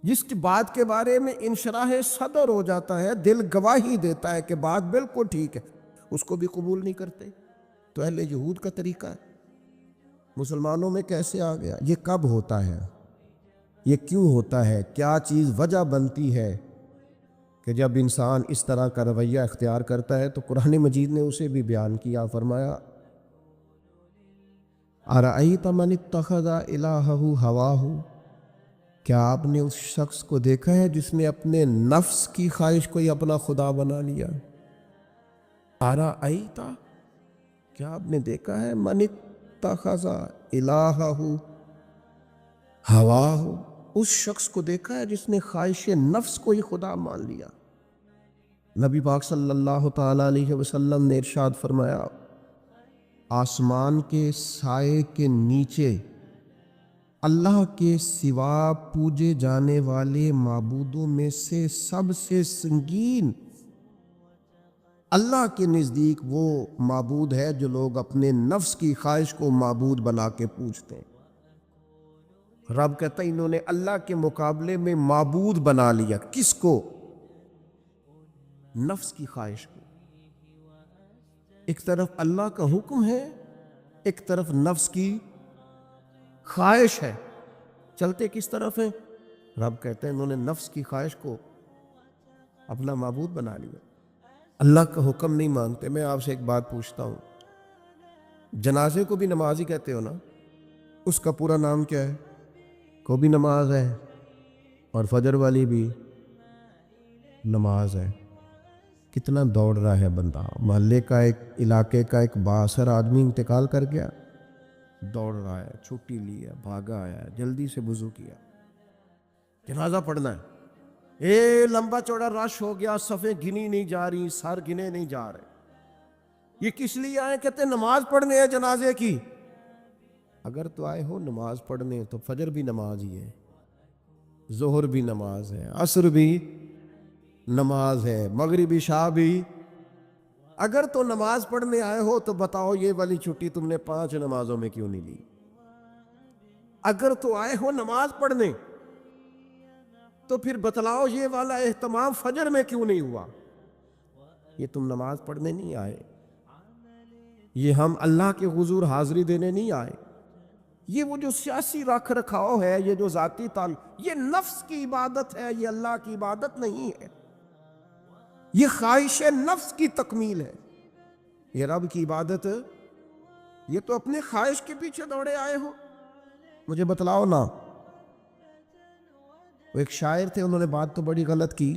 جس کی بات کے بارے میں انشراح صدر ہو جاتا ہے، دل گواہی دیتا ہے کہ بات بالکل ٹھیک ہے، اس کو بھی قبول نہیں کرتے. تو اہل یہود کا طریقہ ہے. مسلمانوں میں کیسے آ گیا؟ یہ کب ہوتا ہے؟ یہ کیوں ہوتا ہے؟ کیا چیز وجہ بنتی ہے کہ جب انسان اس طرح کا رویہ اختیار کرتا ہے؟ تو قرآن مجید نے اسے بھی بیان کیا. فرمایا اَرَأَيْتَ مَنِ اتَّخَذَ إِلَٰهَهُ هَوَاهُ، کیا آپ نے اس شخص کو دیکھا ہے جس نے اپنے نفس کی خواہش کو ہی اپنا خدا بنا لیا؟ اَرَأَيْتَ، کیا آپ نے دیکھا ہے مَنِ اتَّخَذَ إِلَٰهَهُ هَوَاهُ، اس شخص کو دیکھا ہے جس نے خواہش نفس کو ہی خدا مان لیا. نبی پاک صلی اللہ تعالیٰ علیہ وسلم نے ارشاد فرمایا آسمان کے سائے کے نیچے اللہ کے سوا پوجے جانے والے معبودوں میں سے سب سے سنگین اللہ کے نزدیک وہ معبود ہے جو لوگ اپنے نفس کی خواہش کو معبود بنا کے پوجتے ہیں. رب کہتا ہے انہوں نے اللہ کے مقابلے میں معبود بنا لیا. کس کو؟ نفس کی خواہش کو. ایک طرف اللہ کا حکم ہے، ایک طرف نفس کی خواہش ہے. چلتے کس طرف ہیں؟ رب کہتے ہیں انہوں نے نفس کی خواہش کو اپنا معبود بنا لیا، اللہ کا حکم نہیں مانتے. میں آپ سے ایک بات پوچھتا ہوں، جنازے کو بھی نماز ہی کہتے ہو نا؟ اس کا پورا نام کیا ہے؟ کو بھی نماز ہے اور فجر والی بھی نماز ہے. کتنا دوڑ رہا ہے بندہ. محلے کا ایک علاقے کا ایک بااثر آدمی انتقال کر گیا، دوڑ رہا ہے، چھٹی لی ہے، بھاگا آیا ہے، جلدی سے وضو کیا، جنازہ پڑھنا ہے. لمبا چوڑا رش ہو گیا، صفیں گنی نہیں جا رہی، سر گنے نہیں جا رہے. یہ کس لیے آئے؟ کہتے ہیں نماز پڑھنے ہے جنازے کی. اگر تو آئے ہو نماز پڑھنے تو فجر بھی نماز ہی ہے، ظہر بھی نماز ہے، عصر بھی نماز ہے، مغرب عشاء بھی. اگر تو نماز پڑھنے آئے ہو تو بتاؤ یہ والی چھٹی تم نے 5 نمازوں میں کیوں نہیں لی؟ اگر تو آئے ہو نماز پڑھنے تو پھر بتلاؤ یہ والا اہتمام فجر میں کیوں نہیں ہوا؟ یہ تم نماز پڑھنے نہیں آئے، یہ ہم اللہ کے حضور حاضری دینے نہیں آئے. یہ وہ جو سیاسی رکھ رکھاؤ ہے، یہ جو ذاتی تعلق، یہ نفس کی عبادت ہے، یہ اللہ کی عبادت نہیں ہے. یہ خواہش نفس کی تکمیل ہے. یہ رب کی عبادت، یہ تو اپنے خواہش کے پیچھے دوڑے آئے ہو. مجھے بتلاؤ نا. وہ ایک شاعر تھے، انہوں نے بات تو بڑی غلط کی،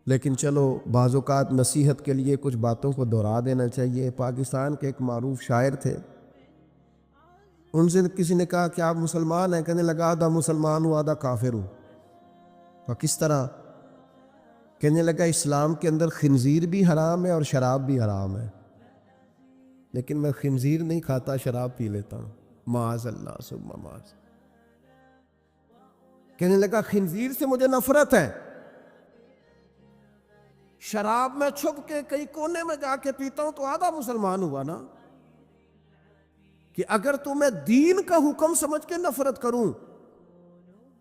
لیکن چلو بعض اوقات نصیحت کے لیے کچھ باتوں کو دہرا دینا چاہیے. پاکستان کے ایک معروف شاعر تھے، ان سے کسی نے کہا کہ آپ مسلمان ہیں؟ کہنے لگا آدھا مسلمان ہوں آدھا کافر ہوں۔ اور کس طرح؟ کہنے لگا اسلام کے اندر خنزیر بھی حرام ہے اور شراب بھی حرام ہے، لیکن میں خنزیر نہیں کھاتا، شراب پی لیتا ہوں، معاذ اللہ ثم معاذ۔ کہنے لگا خنزیر سے مجھے نفرت ہے، شراب میں چھپ کے کئی کونے میں جا کے پیتا ہوں، تو آدھا مسلمان ہوا نا۔ کہ اگر تو میں دین کا حکم سمجھ کے نفرت کروں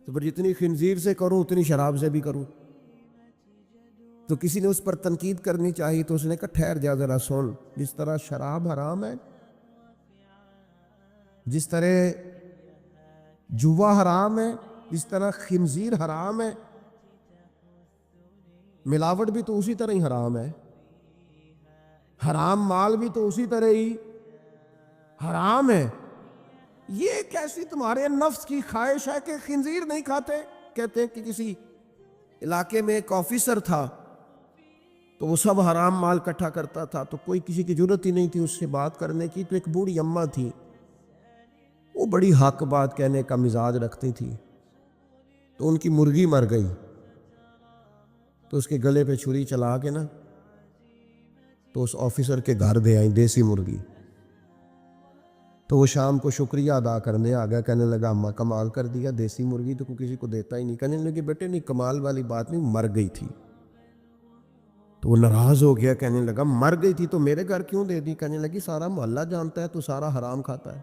تو پھر جتنی خنزیر سے کروں اتنی شراب سے بھی کروں۔ تو کسی نے اس پر تنقید کرنی چاہی تو اس نے کہا ٹھہر جا ذرا سن، جس طرح شراب حرام ہے، جس طرح جوا حرام ہے، جس طرح خنزیر حرام ہے، ملاوٹ بھی تو اسی طرح ہی حرام ہے، حرام مال بھی تو اسی طرح ہی حرام ہے۔ یہ کیسی تمہارے نفس کی خواہش ہے کہ خنزیر نہیں کھاتے؟ کہتے ہیں کہ کسی علاقے میں ایک آفیسر تھا تو وہ سب حرام مال اکٹھا کرتا تھا، تو کوئی کسی کی ضرورت ہی نہیں تھی اس سے بات کرنے کی، تو ایک بوڑھی اماں تھی، وہ بڑی حق بات کہنے کا مزاج رکھتی تھی، تو ان کی مرغی مر گئی، تو اس کے گلے پہ چھری چلا کے نا تو اس آفیسر کے گھر دے آئی دیسی مرغی۔ تو وہ شام کو شکریہ ادا کرنے آ گیا، کہنے لگا اماں کمال کر دیا، دیسی مرغی تو کوئی کسی کو دیتا ہی نہیں۔ کہنے لگے بیٹے نہیں، کمال والی بات نہیں، مر گئی تھی۔ تو وہ ناراض ہو گیا، کہنے لگا مر گئی تھی تو میرے گھر کیوں دے دی؟ کہنے لگی سارا محلہ جانتا ہے تو سارا حرام کھاتا ہے۔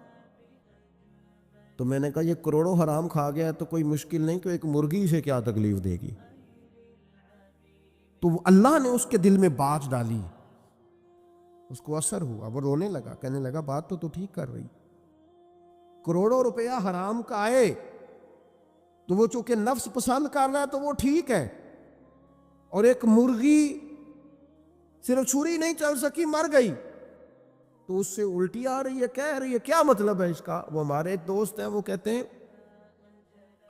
تو میں نے کہا یہ کروڑوں حرام کھا گیا ہے تو کوئی مشکل نہیں، تو ایک مرغی سے کیا تکلیف دے گی؟ تو اللہ نے اس کے دل میں بات ڈالی، اس کو اثر ہوا، وہ رونے لگا، کہنے لگا بات تو ٹھیک کر رہی، کروڑوں روپیہ حرام کا آئے تو وہ چونکہ نفس پسند کر رہا ہے تو وہ ٹھیک ہے، اور ایک مرغی صرف چھری نہیں چل سکی مر گئی تو اس سے الٹی آ رہی ہے، کہہ رہی ہے کیا مطلب ہے اس کا؟ وہ ہمارے ایک دوست ہیں، وہ کہتے ہیں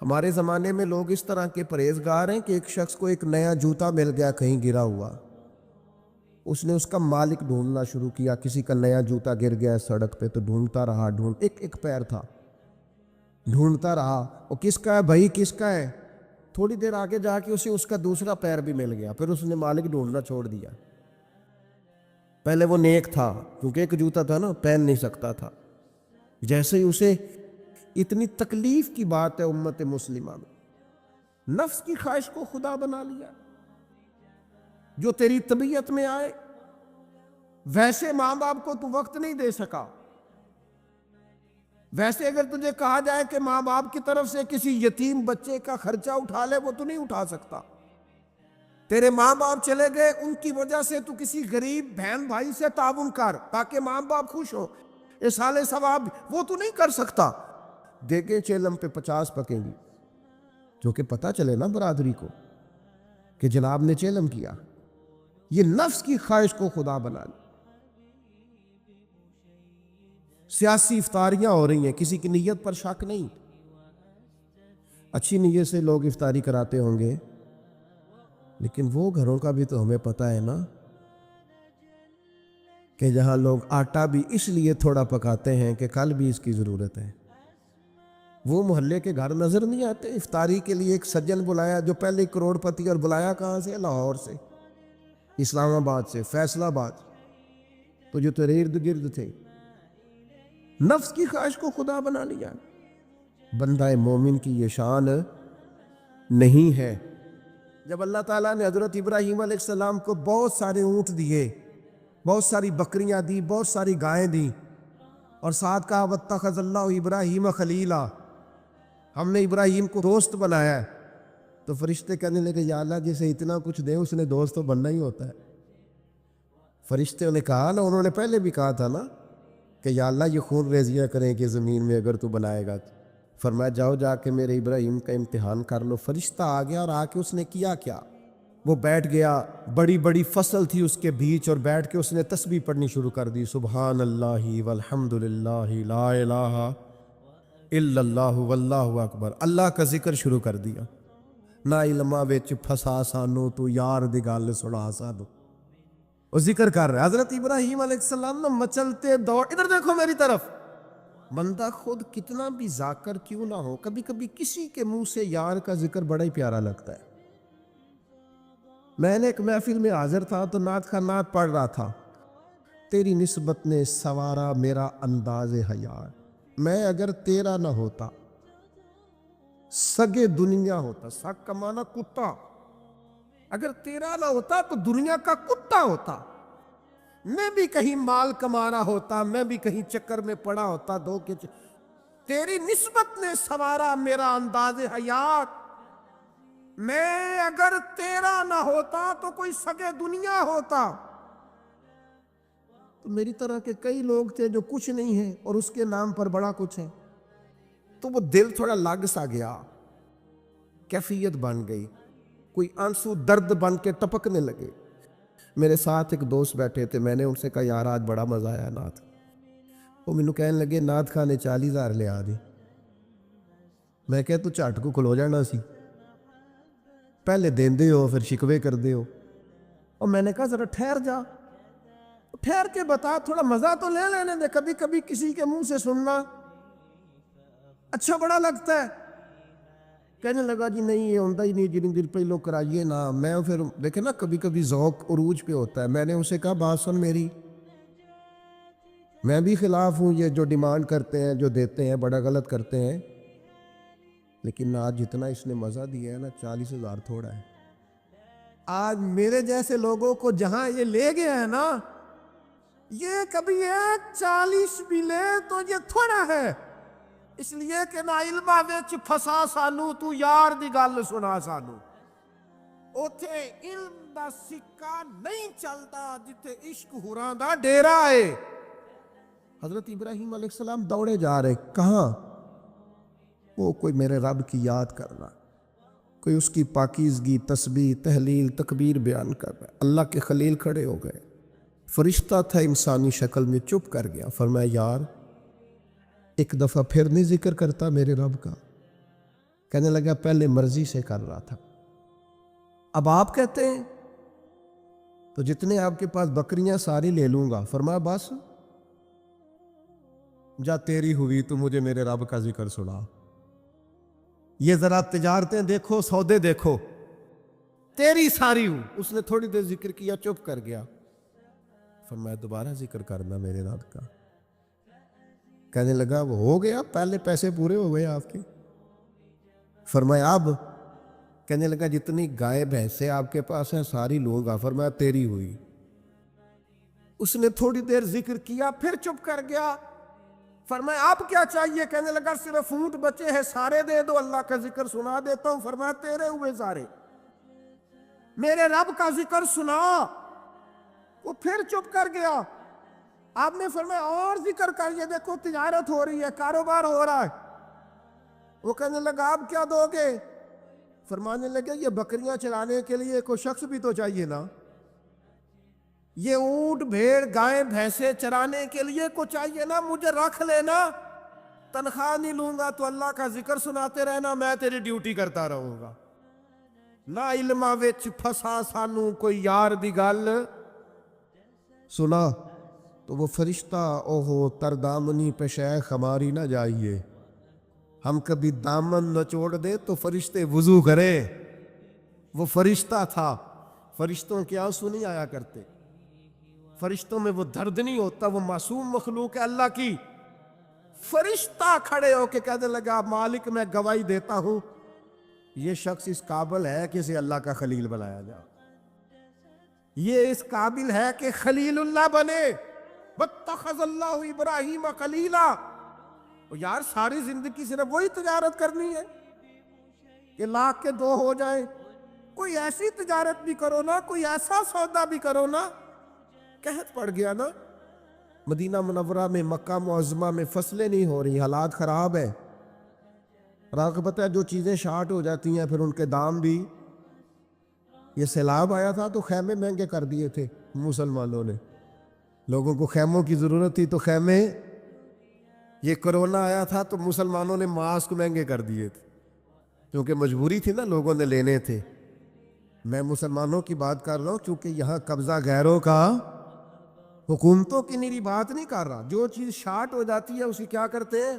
ہمارے زمانے میں لوگ اس طرح کے پرہیزگار ہیں کہ ایک شخص کو ایک نیا جوتا مل گیا کہیں گرا ہوا، اس نے اس کا مالک ڈھونڈنا شروع کیا، کسی کا نیا جوتا گر گیا سڑک پہ تو ڈھونڈتا رہا، ایک پیر تھا، ڈھونڈتا رہا، وہ کس کا ہے بھائی کس کا ہے؟ تھوڑی دیر آگے جا کے اسے اس کا دوسرا پیر بھی مل گیا، پھر اس نے مالک ڈھونڈنا چھوڑ دیا۔ پہلے وہ نیک تھا کیونکہ ایک جوتا تھا نا، پہن نہیں سکتا تھا، جیسے ہی اسے اتنی تکلیف کی بات ہے امت مسلمہ میں، نفس کی خواہش کو خدا بنا لیا، جو تیری طبیعت میں آئے ویسے ماں باپ کو تو وقت نہیں دے سکا، ویسے اگر تجھے کہا جائے کہ ماں باپ کی طرف سے کسی یتیم بچے کا خرچہ اٹھا لے وہ تو نہیں اٹھا سکتا، تیرے ماں باپ چلے گئے ان کی وجہ سے تو کسی غریب بہن بھائی سے تعاون کر تاکہ ماں باپ خوش ہو، اصالِ ثواب وہ تو نہیں کر سکتا، دیکھیں چیلم پہ 50 پکیں گی، جو کہ پتہ چلے نا برادری کو کہ جناب نے چیلم کیا۔ یہ نفس کی خواہش کو خدا بنا لی۔ سیاسی افطاریاں ہو رہی ہیں، کسی کی نیت پر شک نہیں، اچھی نیت سے لوگ افطاری کراتے ہوں گے، لیکن وہ گھروں کا بھی تو ہمیں پتہ ہے نا کہ جہاں لوگ آٹا بھی اس لیے تھوڑا پکاتے ہیں کہ کل بھی اس کی ضرورت ہے، وہ محلے کے گھر نظر نہیں آتے؟ افطاری کے لیے ایک سجن بلایا جو پہلے کروڑ پتی، اور بلایا کہاں سے؟ لاہور سے، اسلام آباد سے، فیصل آباد، تو جو تیرے ارد گرد تھے، نفس کی خواہش کو خدا بنا لیا۔ بندہ مومن کی یہ شان نہیں ہے۔ جب اللہ تعالیٰ نے حضرت ابراہیم علیہ السلام کو بہت سارے اونٹ دیے، بہت ساری بکریاں دی، بہت ساری گائیں دی، اور ساتھ کہا واتخذ اللہ ابراہیم خلیلا، ہم نے ابراہیم کو دوست بنایا ہے، تو فرشتے کہنے لگے یا اللہ جسے اتنا کچھ دے اس نے دوست تو بننا ہی ہوتا ہے۔ فرشتے نے کہا نا، انہوں نے پہلے بھی کہا تھا نا کہ یا اللہ یہ خون ریزیاں کریں کہ زمین میں اگر تو بنائے گا، فرمایا جاؤ جا کے میرے ابراہیم کا امتحان کر لو۔ فرشتہ آ گیا اور آ کے اس نے کیا کیا؟ وہ بیٹھ گیا، بڑی بڑی فصل تھی اس کے بیچ، اور بیٹھ کے اس نے تسبیح پڑھنی شروع کر دی، سبحان اللہ والحمد للہ لا الہ الا اللہ واللہ اکبر، اللہ کا ذکر شروع کر دیا۔ نہ علماء وچ پھسا سانو تو یار دی گل سنا سانو، وہ ذکر کر رہا ہے۔ حضرت ابراہیم علیہ السلام نے مچلتے دوڑ، ادھر دیکھو میری طرف، بندہ خود کتنا بھی ذاکر کیوں نہ ہو، کبھی کبھی کسی کے منہ سے یار کا ذکر بڑا ہی پیارا لگتا ہے۔ میں نے ایک محفل میں حاضر تھا تو نعت کا نعت پڑھ رہا تھا، تیری نسبت نے سوارا میرا انداز حیات، میں اگر تیرا نہ ہوتا سگے دنیا ہوتا، سگ کا معنی کتا، اگر تیرا نہ ہوتا تو دنیا کا کتا ہوتا، میں بھی کہیں مال کما رہا ہوتا، میں بھی کہیں چکر میں پڑا ہوتا تیری نسبت نے سوارا میرا انداز حیات، میں اگر تیرا نہ ہوتا تو کوئی سگے دنیا ہوتا۔ تو میری طرح کے کئی لوگ تھے جو کچھ نہیں ہیں اور اس کے نام پر بڑا کچھ ہے، تو وہ دل تھوڑا لگ سا گیا، کیفیت بن گئی، کوئی آنسو درد بن کے ٹپکنے لگے۔ میرے ساتھ ایک دوست بیٹھے تھے، میں نے ان سے کہا یار آج بڑا مزہ آیا نعت، وہ مینوں کہنے لگے نعت خانے 40,000 لے آ دے۔ میں کہا تو جھٹ کو کھلو جانا سی، پہلے دیندے ہو پھر شکوے کر دے ہو۔ اور میں نے کہا ذرا ٹھہر جا، ٹھہر کے بتا، تھوڑا مزہ تو لے لینے دے، کبھی کبھی کسی کے منہ سے سننا اچھا بڑا لگتا ہے۔ کہنے لگا جی نہیں یہ ہوتا ہی نہیں، جن دن پہلوں کرائیے نا۔ میں پھر دیکھے نا کبھی کبھی ذوق عروج پہ ہوتا ہے، میں نے اسے کہا بات سن میری، میں بھی خلاف ہوں یہ جو ڈیمانڈ کرتے ہیں، جو دیتے ہیں، بڑا غلط کرتے ہیں، لیکن آج جتنا اس نے مزہ دیا ہے نا 40,000 تھوڑا ہے۔ آج میرے جیسے لوگوں کو جہاں یہ لے گیا ہے نا، یہ کبھی 40 بھی لے تو یہ تھوڑا ہے، اس لیے کہ نہ علمہ وچ پھسا سانو، تو یار دی گل سنا سانو۔ اوتھے علم دا سکہ نہیں چلتا جتھے عشق ہوراں دا ڈیرا ہے۔ حضرت ابراہیم علیہ السلام دوڑے جا رہے، کہاں؟ وہ کوئی میرے رب کی یاد کرنا، کوئی اس کی پاکیزگی، تسبیح، تحلیل، تکبیر بیان کر رہا ہے۔ اللہ کے خلیل کھڑے ہو گئے، فرشتہ تھا انسانی شکل میں، چپ کر گیا، فرمایا یار ایک دفعہ پھر نہیں ذکر کرتا میرے رب کا؟ کہنے لگا پہلے مرضی سے کر رہا تھا، اب آپ کہتے ہیں تو جتنے آپ کے پاس بکریاں ساری لے لوں گا۔ فرمایا بس جا تیری ہوئی تو مجھے میرے رب کا ذکر سنا۔ یہ ذرا تجارتیں دیکھو، سودے دیکھو، تیری ساری ہوں۔ اس نے تھوڑی دیر ذکر کیا، چپ کر گیا، فرمایا دوبارہ ذکر کرنا میرے رب کا۔ کہنے لگا وہ ہو گیا، پہلے پیسے پورے ہو گئے آپ کے۔ فرمایا اب؟ کہنے لگا جتنی گائے بھینسیں آپ کے پاس ہیں ساری لوں گا۔ فرمایا تیری ہوئی۔ اس نے تھوڑی دیر ذکر کیا، پھر چپ کر گیا۔ فرمایا آپ کیا چاہیے؟ کہنے لگا صرف اونٹ بچے ہیں، سارے دے دو، اللہ کا ذکر سنا دیتا ہوں۔ فرمایا تیرے ہوئے سارے، میرے رب کا ذکر سنا۔ وہ پھر چپ کر گیا۔ آپ نے فرمایا اور ذکر کر، یہ دیکھو تجارت ہو رہی ہے، کاروبار ہو رہا ہے۔ وہ کہنے لگا آپ کیا دو گے؟ فرمانے لگے یہ بکریاں چلانے کے لیے کوئی شخص بھی تو چاہیے نا، یہ اونٹ بھیڑ گائے بھینسیں چرانے کے لیے کو چاہیے نا، مجھے رکھ لینا، تنخواہ نہیں لوں گا تو اللہ کا ذکر سناتے رہنا، میں تیری ڈیوٹی کرتا رہوں گا۔ نہ علمہ وچ پھسا سانو کوئی یار دی گل سنا۔ تو وہ فرشتہ اوہو تر دامنی پہ شیخ ہماری نہ جائیے، ہم کبھی دامن نچوڑ دے تو فرشتے وضو کرے۔ وہ فرشتہ تھا، فرشتوں کے آنسو نہیں آیا کرتے، فرشتوں میں وہ درد نہیں ہوتا، وہ معصوم مخلوق ہے اللہ کی۔ فرشتہ کھڑے ہو کے کہنے لگا مالک میں گواہی دیتا ہوں یہ شخص اس قابل ہے کہ اسے اللہ کا خلیل بنایا جائے، یہ اس قابل ہے کہ خلیل اللہ بنے۔ واتخذ اللہ ابراہیم خلیلا۔ یار ساری زندگی صرف وہی تجارت کرنی ہے کہ لاکھ کے 2 ہو جائیں؟ کوئی ایسی تجارت بھی کرو نا، کوئی ایسا سودا بھی کرو نا۔ قحط پڑ گیا نا مدینہ منورہ میں، مکہ معظمہ میں، فصلیں نہیں ہو رہی، حالات خراب ہے۔ راغبت ہے جو چیزیں شارٹ ہو جاتی ہیں پھر ان کے دام بھی۔ یہ سیلاب آیا تھا تو خیمے مہنگے کر دیے تھے مسلمانوں نے، لوگوں کو خیموں کی ضرورت تھی تو خیمے۔ یہ کرونا آیا تھا تو مسلمانوں نے ماسک مہنگے کر دیے تھے کیونکہ مجبوری تھی نا، لوگوں نے لینے تھے۔ میں مسلمانوں کی بات کر رہا ہوں کیونکہ یہاں قبضہ غیروں کا حکومتوں کی نیری بات نہیں کر رہا، جو چیز شارٹ ہو جاتی ہے اسے کیا کرتے ہیں،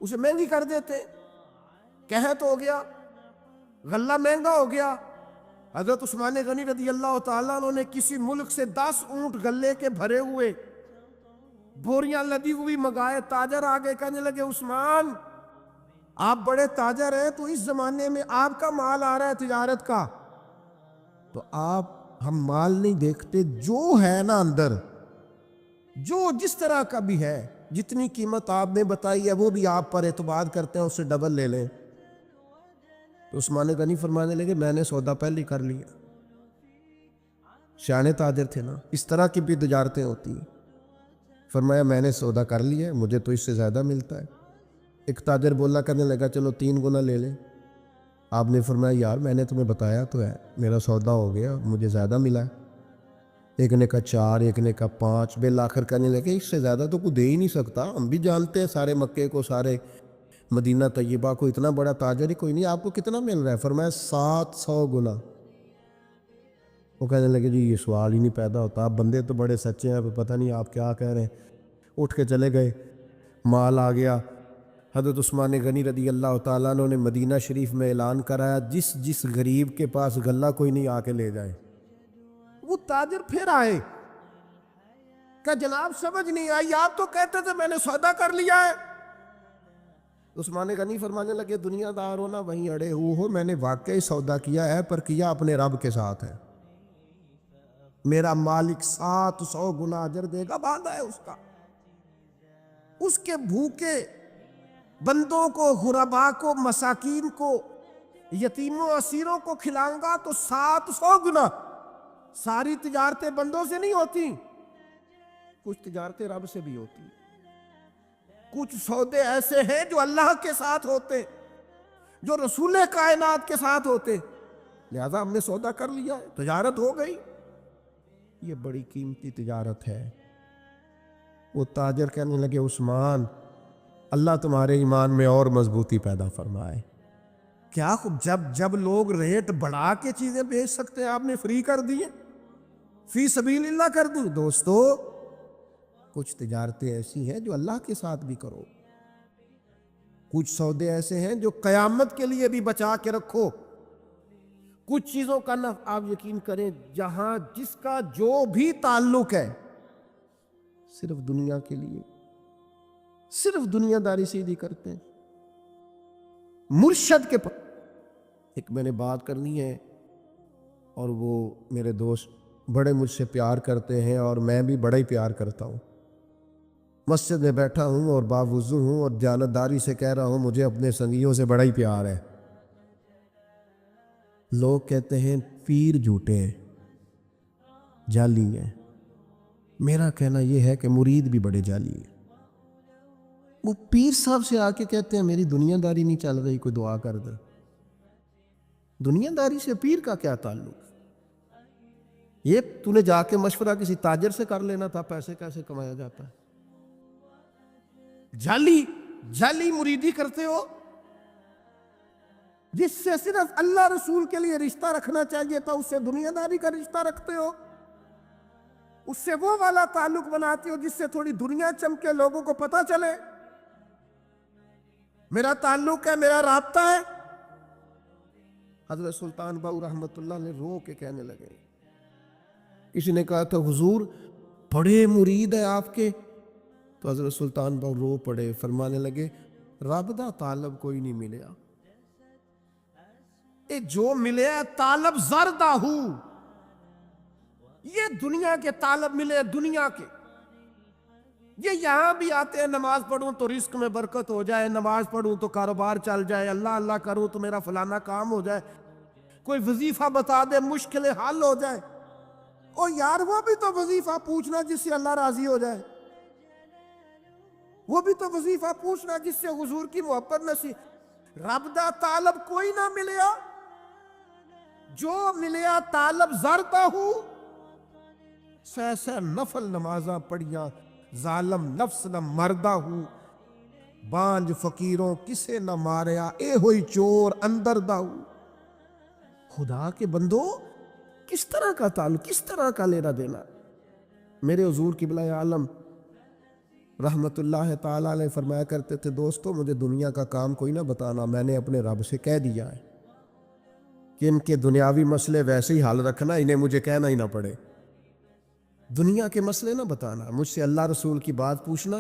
اسے مہنگی کر دیتے. قحط ہو گیا، غلہ مہنگا ہو گیا. حضرت عثمان غنی رضی اللہ تعالیٰ عنہ نے کسی ملک سے 10 اونٹ غلے کے بھرے ہوئے بوریاں لدی ہوئی منگائے. تاجر آگے کہنے لگے عثمان آپ بڑے تاجر ہیں، تو اس زمانے میں آپ کا مال آ رہا ہے تجارت کا، تو آپ ہم مال نہیں دیکھتے، جو ہے نا اندر، جو جس طرح کا بھی ہے، جتنی قیمت آپ نے بتائی ہے وہ بھی آپ پر اعتبار کرتے ہیں، اس سے ڈبل لے لیں. تو عثمان غنی فرمانے لگے میں نے سودا پہلے کر لیا. شانے تاجر تھے نا، اس طرح کی بھی تجارتیں ہوتی ہیں. فرمایا میں نے سودا کر لیا ہے، مجھے تو اس سے زیادہ ملتا ہے. ایک تاجر بولا، کرنے لگا چلو 3 گنا لے لیں. آپ نے فرمایا یار میں نے تمہیں بتایا تو ہے، میرا سودا ہو گیا، مجھے زیادہ ملا ہے. ایک نے کہا 4، ایک نے کہا 5. بالآخر کہنے لگے اس سے زیادہ تو کوئی دے ہی نہیں سکتا، ہم بھی جانتے ہیں سارے مکے کو، سارے مدینہ طیبہ کو، اتنا بڑا تاجر ہی کوئی نہیں، آپ کو کتنا مل رہا ہے؟ فرمایا 700 گنا. وہ کہنے لگے جی یہ سوال ہی نہیں پیدا ہوتا، آپ بندے تو بڑے سچے ہیں، پتہ نہیں آپ کیا کہہ رہے ہیں. اٹھ کے چلے گئے، مال آ گیا. حضرت عثمان غنی رضی اللہ تعالیٰ عنہ نے مدینہ شریف میں اعلان کرایا جس جس غریب کے پاس غلہ کوئی نہیں آ کے لے جائے. وہ تاجر پھر آئے کہ جناب سمجھ نہیں آئی، آپ تو کہتے تھے میں نے سودا کر لیا ہے. عثمان غنی فرمانے لگے دنیا دار ہو نا وہیں اڑے ہو، میں نے واقعی سودا کیا ہے، پر کیا اپنے رب کے ساتھ ہے. میرا مالک 700 گنا اجر دے گا، وعدہ ہے اس کا. اس کے بھوکے بندوں کو، غربا کو، مساکین کو، یتیموں اسیروں کو کھلاؤں گا تو 700 گنا. ساری تجارتیں بندوں سے نہیں ہوتی، کچھ تجارتیں رب سے بھی ہوتی. کچھ سودے ایسے ہیں جو اللہ کے ساتھ ہوتے، جو رسول کائنات کے ساتھ ہوتے، لہذا ہم نے سودا کر لیا ہے، تجارت ہو گئی. یہ بڑی قیمتی تجارت ہے. وہ تاجر کہنے لگے عثمان اللہ تمہارے ایمان میں اور مضبوطی پیدا فرمائے. کیا جب لوگ ریٹ بڑھا کے چیزیں بیچ سکتے ہیں، آپ نے فری کر دیے، فی سبیل اللہ کر دی. دوستو کچھ تجارتیں ایسی ہیں جو اللہ کے ساتھ بھی کرو، کچھ سودے ایسے ہیں جو قیامت کے لیے بھی بچا کے رکھو. کچھ چیزوں کا نہ آپ یقین کریں جہاں جس کا جو بھی تعلق ہے صرف دنیا کے لیے، صرف دنیا داری سیدھی کرتے ہیں. مرشد کے پاس ایک میں نے بات کرنی ہے، اور وہ میرے دوست بڑے مجھ سے پیار کرتے ہیں اور میں بھی بڑا ہی پیار کرتا ہوں. مسجد میں بیٹھا ہوں اور باوضو ہوں اور دیانتداری سے کہہ رہا ہوں مجھے اپنے سنگیوں سے بڑا ہی پیار ہے. لوگ کہتے ہیں پیر جھوٹے ہیں، جعلی ہیں. میرا کہنا یہ ہے کہ مرید بھی بڑے جعلی ہیں. وہ پیر صاحب سے آ کے کہتے ہیں میری دنیا داری نہیں چل رہی، کوئی دعا کر دے. دنیا داری سے پیر کا کیا تعلق؟ یہ تو نے جا کے مشورہ کسی تاجر سے کر لینا تھا، پیسے کیسے کمایا جاتا ہے. جعلی مریدی کرتے ہو، جس سے صرف اللہ رسول کے لیے رشتہ رکھنا چاہیے تھا اس سے دنیا داری کا رشتہ رکھتے ہو. اس سے وہ والا تعلق بناتے ہو جس سے تھوڑی دنیا چمکے، لوگوں کو پتہ چلے میرا تعلق ہے، میرا رابطہ ہے. حضرت سلطان باؤ رحمت اللہ نے رو کے کہنے لگے، کسی نے کہا تھا حضور بڑے مرید ہیں آپ کے، تو حضرت سلطان باؤ رو پڑے، فرمانے لگے رب دا طالب کوئی نہیں ملیا، اے جو ملے طالب زردہ ہو. یہ دنیا کے طالب ملے، دنیا کے. یہ یہاں بھی آتے ہیں نماز پڑھوں تو رزق میں برکت ہو جائے، نماز پڑھوں تو کاروبار چل جائے، اللہ اللہ کروں تو میرا فلانا کام ہو جائے، کوئی وظیفہ بتا دے مشکلیں حل ہو جائے. او یار وہ بھی تو وظیفہ پوچھنا جس سے اللہ راضی ہو جائے، وہ بھی تو وظیفہ پوچھنا جس سے حضور کی محبت نصیب. رب دا طالب کوئی نہ ملیا، جو ملیا طالب زرتا ہوں. سہ نفل نمازاں پڑھیاں، ظالم نفس نہ مردہ ہوں. بانج فقیروں کسے نہ ماریا، اے ہوئی چور اندر دا ہوں. خدا کے بندو کس طرح کا تعلق، کس طرح کا لینا دینا. میرے حضور قبلہ عالم رحمت اللہ تعالیٰ علیہ فرمایا کرتے تھے، دوستو مجھے دنیا کا کام کوئی نہ بتانا، میں نے اپنے رب سے کہہ دیا ہے کہ ان کے دنیاوی مسئلے ویسے ہی حال رکھنا، انہیں مجھے کہنا ہی نہ پڑے، دنیا کے مسئلے نہ بتانا، مجھ سے اللہ رسول کی بات پوچھنا،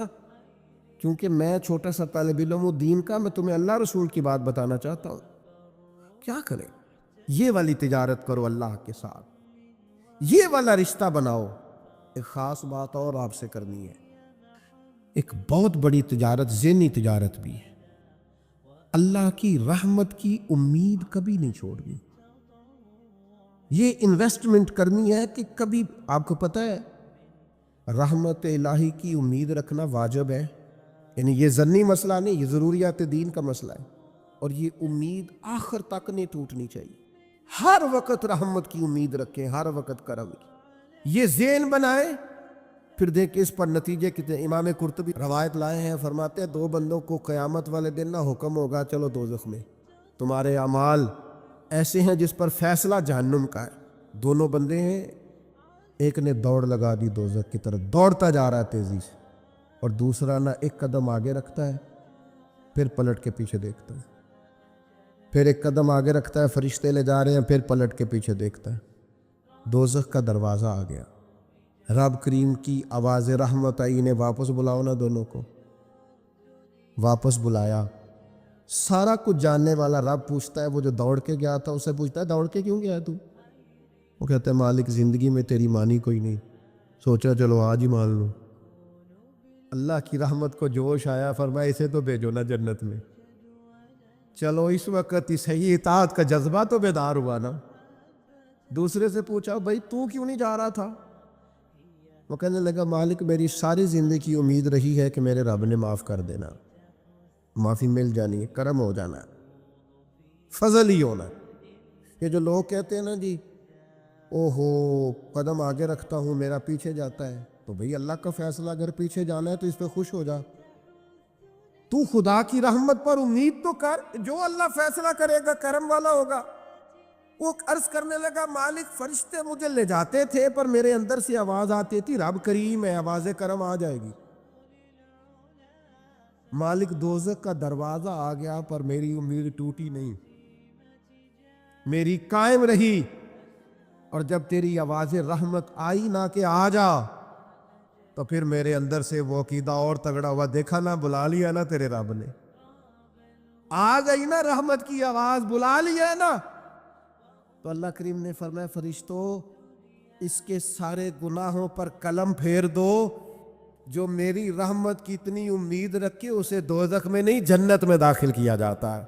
کیونکہ میں چھوٹا سا طالب علم ہوں دین کا، میں تمہیں اللہ رسول کی بات بتانا چاہتا ہوں۔ کیا کریں؟ یہ والی تجارت کرو اللہ کے ساتھ، یہ والا رشتہ بناؤ۔ ایک خاص بات اور آپ سے کرنی ہے، ایک بہت بڑی تجارت، ذہنی تجارت بھی ہے، اللہ کی رحمت کی امید کبھی نہیں چھوڑنی۔ یہ انویسٹمنٹ کرنی ہے کہ کبھی، آپ کو پتہ ہے رحمت الہی کی امید رکھنا واجب ہے، یعنی یہ ظنی مسئلہ نہیں، یہ ضروریات دین کا مسئلہ ہے، اور یہ امید آخر تک نہیں ٹوٹنی چاہیے۔ ہر وقت رحمت کی امید رکھیں، ہر وقت کرم کی، یہ ذہن بنائیں، پھر دیکھ اس پر نتیجے کتنے۔ امام قرطبی روایت لائے ہیں، فرماتے ہیں 2 بندوں کو قیامت والے دن نہ حکم ہوگا چلو دوزخ میں، تمہارے اعمال ایسے ہیں جس پر فیصلہ جہنم کا ہے۔ 2 بندے ہیں، ایک نے دوڑ لگا دی دوزخ کی طرف، دوڑتا جا رہا ہے تیزی سے، اور دوسرا نہ ایک قدم آگے رکھتا ہے پھر پلٹ کے پیچھے دیکھتا ہے، پھر ایک قدم آگے رکھتا ہے، فرشتے لے جا رہے ہیں، پھر پلٹ کے پیچھے دیکھتا ہے۔ دوزخ کا دروازہ آ گیا، رب کریم کی آواز رحمت آئی، انہیں واپس بلاؤ نا، دونوں کو واپس بلایا۔ سارا کچھ جاننے والا رب پوچھتا ہے، وہ جو دوڑ کے گیا تھا اسے پوچھتا ہے دوڑ کے کیوں گیا تو؟ وہ کہتا ہے مالک زندگی میں تیری مانی کوئی نہیں، سوچا چلو آج ہی مان لوں۔ اللہ کی رحمت کو جوش آیا، فرمایا اسے تو بھیجو نا جنت میں۔ چلو اس وقت اس صحیح اطاعت کا جذبہ تو بیدار ہوا نا۔ دوسرے سے پوچھا بھائی تو کیوں نہیں جا رہا تھا؟ وہ کہنے لگا مالک میری ساری زندگی کی امید رہی ہے کہ میرے رب نے معاف کر دینا، معافی مل جانی ہے، کرم ہو جانا ہے، فضل ہی ہونا ہے۔ یہ جو لوگ کہتے ہیں نا جی اوہو قدم آگے رکھتا ہوں میرا پیچھے جاتا ہے، تو بھئی اللہ کا فیصلہ اگر پیچھے جانا ہے تو اس پہ خوش ہو جا، تو خدا کی رحمت پر امید تو کر، جو اللہ فیصلہ کرے گا کرم والا ہوگا۔ وہ عرض کرنے لگا مالک فرشتے مجھے لے جاتے تھے پر میرے اندر سے آواز آتی تھی رب کریم ہے، آواز کرم آ جائے گی۔ مالک دوزخ کا دروازہ آ گیا پر میری امید ٹوٹی نہیں، میری قائم رہی، اور جب تیری آواز رحمت آئی نہ کہ آ جا، تو پھر میرے اندر سے وہ عقیدہ اور تگڑا ہوا، دیکھا نا بلا لیا نا تیرے رب نے، آ گئی نا رحمت کی آواز، بلا لیا نا۔ تو اللہ کریم نے فرمایا فرشتو اس کے سارے گناہوں پر قلم پھیر دو، جو میری رحمت کی اتنی امید رکھے اسے دوزخ میں نہیں جنت میں داخل کیا جاتا ہے۔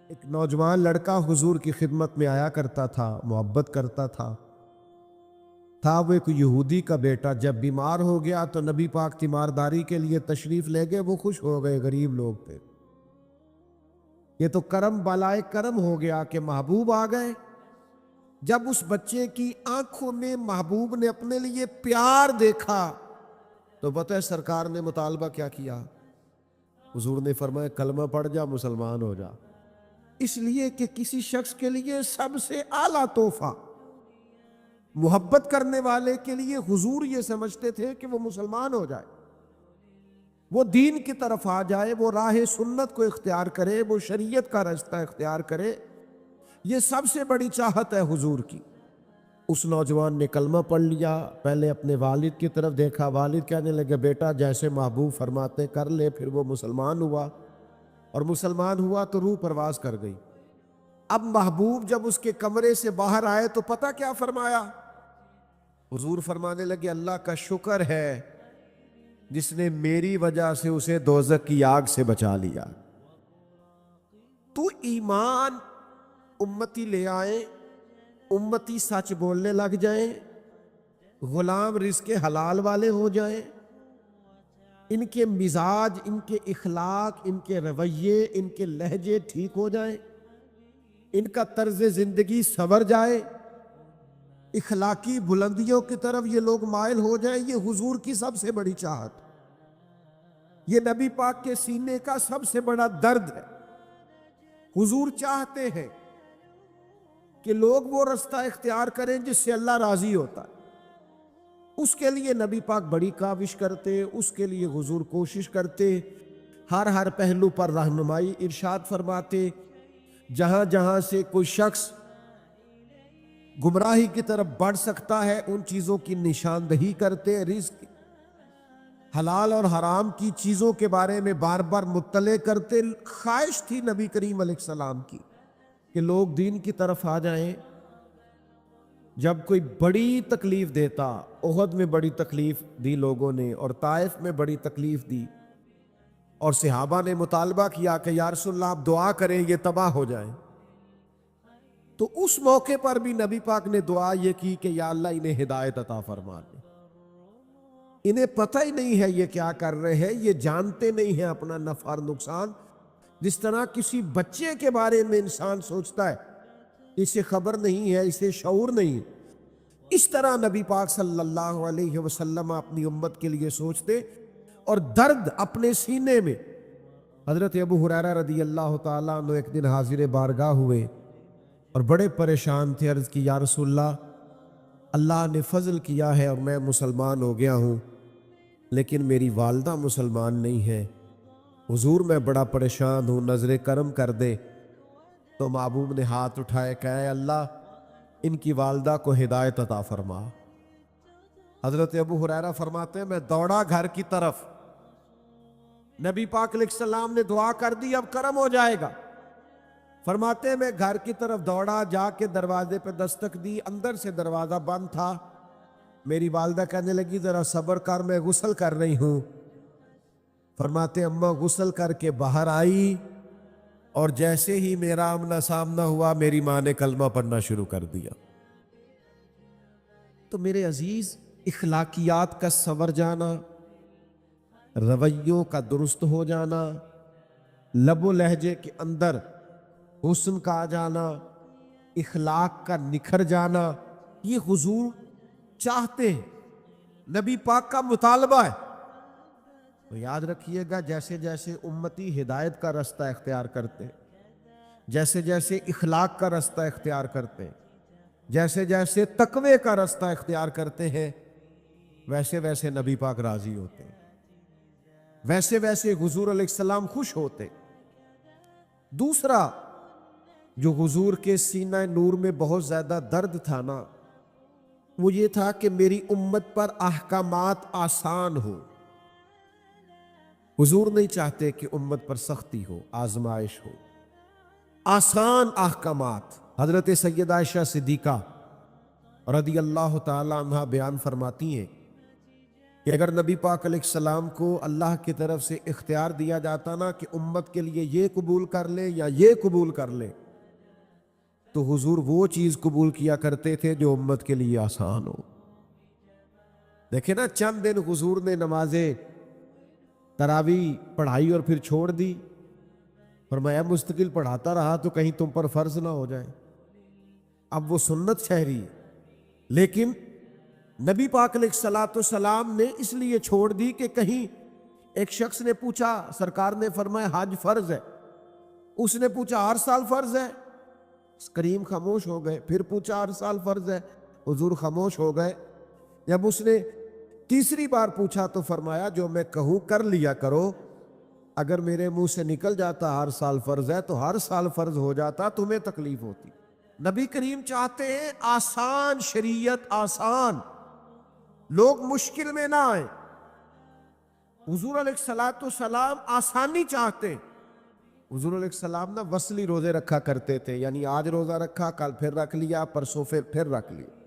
ایک نوجوان لڑکا حضور کی خدمت میں آیا کرتا تھا، محبت کرتا تھا وہ ایک یہودی کا بیٹا، جب بیمار ہو گیا تو نبی پاک تیمارداری کے لیے تشریف لے گئے، وہ خوش ہو گئے، غریب لوگ تھے، یہ تو کرم بالائے کرم ہو گیا کہ محبوب آ گئے۔ جب اس بچے کی آنکھوں میں محبوب نے اپنے لیے پیار دیکھا تو پتہ ہے سرکار نے مطالبہ کیا کیا؟ حضور نے فرمایا کلمہ پڑھ جا، مسلمان ہو جا، اس لیے کہ کسی شخص کے لیے سب سے اعلیٰ تحفہ، محبت کرنے والے کے لیے حضور یہ سمجھتے تھے کہ وہ مسلمان ہو جائے، وہ دین کی طرف آ جائے، وہ راہ سنت کو اختیار کرے، وہ شریعت کا راستہ اختیار کرے، یہ سب سے بڑی چاہت ہے حضور کی۔ اس نوجوان نے کلمہ پڑھ لیا، پہلے اپنے والد کی طرف دیکھا، والد کہنے لگے بیٹا جیسے محبوب فرماتے کر لے، پھر وہ مسلمان ہوا، اور مسلمان ہوا تو روح پرواز کر گئی۔ اب محبوب جب اس کے کمرے سے باہر آئے تو پتہ کیا فرمایا؟ حضور فرمانے لگے اللہ کا شکر ہے جس نے میری وجہ سے اسے دوزخ کی آگ سے بچا لیا۔ تو ایمان امتی لے آئیں، امتی سچ بولنے لگ جائیں، غلام رزق حلال والے ہو جائیں، ان کے مزاج، ان کے اخلاق، ان کے رویے، ان کے لہجے ٹھیک ہو جائیں، ان کا طرز زندگی سنور جائے، اخلاقی بلندیوں کی طرف یہ لوگ مائل ہو جائیں، یہ حضور کی سب سے بڑی چاہت، یہ نبی پاک کے سینے کا سب سے بڑا درد ہے۔ حضور چاہتے ہیں کہ لوگ وہ رستہ اختیار کریں جس سے اللہ راضی ہوتا ہے، اس کے لیے نبی پاک بڑی کاوش کرتے، اس کے لیے حضور کوشش کرتے، ہر پہلو پر رہنمائی ارشاد فرماتے، جہاں جہاں سے کوئی شخص گمراہی کی طرف بڑھ سکتا ہے ان چیزوں کی نشاندہی کرتے، رزق حلال اور حرام کی چیزوں کے بارے میں بار بار مطلع کرتے۔ خواہش تھی نبی کریم علیہ السلام کی کہ لوگ دین کی طرف آ جائیں۔ جب کوئی بڑی تکلیف دیتا، احد میں بڑی تکلیف دی لوگوں نے، اور طائف میں بڑی تکلیف دی، اور صحابہ نے مطالبہ کیا کہ یا رسول اللہ آپ دعا کریں یہ تباہ ہو جائیں، تو اس موقع پر بھی نبی پاک نے دعا یہ کی کہ یا اللہ انہیں ہدایت عطا فرما دے۔ انہیں پتہ ہی نہیں ہے یہ کیا کر رہے ہیں، یہ جانتے نہیں ہیں اپنا نفع اور نقصان، جس طرح کسی بچے کے بارے میں انسان سوچتا ہے اسے خبر نہیں ہے، اسے شعور نہیں، اس طرح نبی پاک صلی اللہ علیہ وسلم اپنی امت کے لیے سوچتے، اور درد اپنے سینے میں۔ حضرت ابو ہریرہ رضی اللہ تعالیٰ عنہ ایک دن حاضر بارگاہ ہوئے اور بڑے پریشان تھے، عرض کی یا رسول اللہ، اللہ نے فضل کیا ہے اور میں مسلمان ہو گیا ہوں، لیکن میری والدہ مسلمان نہیں ہے، حضور میں بڑا پریشان ہوں، نظر کرم کر دے۔ تو محبوب نے ہاتھ اٹھائے، کہا اے اللہ ان کی والدہ کو ہدایت عطا فرما۔ حضرت ابو ہریرہ فرماتے ہیں میں دوڑا گھر کی طرف، نبی پاک علیہ السلام نے دعا کر دی اب کرم ہو جائے گا۔ فرماتے ہیں میں گھر کی طرف دوڑا، جا کے دروازے پہ دستک دی، اندر سے دروازہ بند تھا۔ میری والدہ کہنے لگی ذرا صبر کر، میں غسل کر رہی ہوں۔ فرماتے اماں غسل کر کے باہر آئی، اور جیسے ہی میرا آمنا سامنا ہوا میری ماں نے کلمہ پڑھنا شروع کر دیا۔ تو میرے عزیز، اخلاقیات کا سنور جانا، رویوں کا درست ہو جانا، لب و لہجے کے اندر حسن کا آ جانا، اخلاق کا نکھر جانا، یہ حضور چاہتے ہیں، نبی پاک کا مطالبہ ہے۔ تو یاد رکھیے گا جیسے جیسے امتی ہدایت کا رستہ اختیار کرتے ہیں، جیسے جیسے اخلاق کا رستہ اختیار کرتے ہیں، جیسے جیسے تقوی کا رستہ اختیار کرتے ہیں، ویسے ویسے نبی پاک راضی ہوتے ہیں، ویسے ویسے حضور علیہ السلام خوش ہوتے۔ دوسرا جو حضور کے سینہ نور میں بہت زیادہ درد تھا نا، وہ یہ تھا کہ میری امت پر احکامات آسان ہو۔ حضور نہیں چاہتے کہ امت پر سختی ہو، آزمائش ہو، آسان احکامات۔ حضرت سیدہ عائشہ صدیقہ رضی اللہ تعالی عنہ بیان فرماتی ہیں کہ اگر نبی پاک علیہ السلام کو اللہ کی طرف سے اختیار دیا جاتا نا کہ امت کے لیے یہ قبول کر لے یا یہ قبول کر لے، تو حضور وہ چیز قبول کیا کرتے تھے جو امت کے لیے آسان ہو۔ دیکھیں نا، چند دن حضور نے نمازیں تراویح پڑھائی اور پھر چھوڑ دی، فرمایا مستقل پڑھاتا رہا تو کہیں تم پر فرض نہ ہو جائے۔ اب وہ سنت شہری ہے، لیکن نبی پاک علیہ السلام نے اس لیے چھوڑ دی کہ کہیں ایک شخص نے پوچھا، سرکار نے فرمایا حج فرض ہے، اس نے پوچھا ہر سال فرض ہے، کریم خاموش ہو گئے، پھر پوچھا ہر سال فرض ہے، حضور خاموش ہو گئے۔ جب اس نے تیسری بار پوچھا تو فرمایا جو میں کہوں کر لیا کرو، اگر میرے منہ سے نکل جاتا ہر سال فرض ہے تو ہر سال فرض ہو جاتا، تمہیں تکلیف ہوتی۔ نبی کریم چاہتے ہیں آسان شریعت، آسان، لوگ مشکل میں نہ آئیں۔ حضور علیہ السلام آسانی چاہتے ہیں۔ حضور علیہ السلام نا وصلی روزے رکھا کرتے تھے، یعنی آج روزہ رکھا، کل پھر رکھ لیا، پرسوں پھر رکھ لیا۔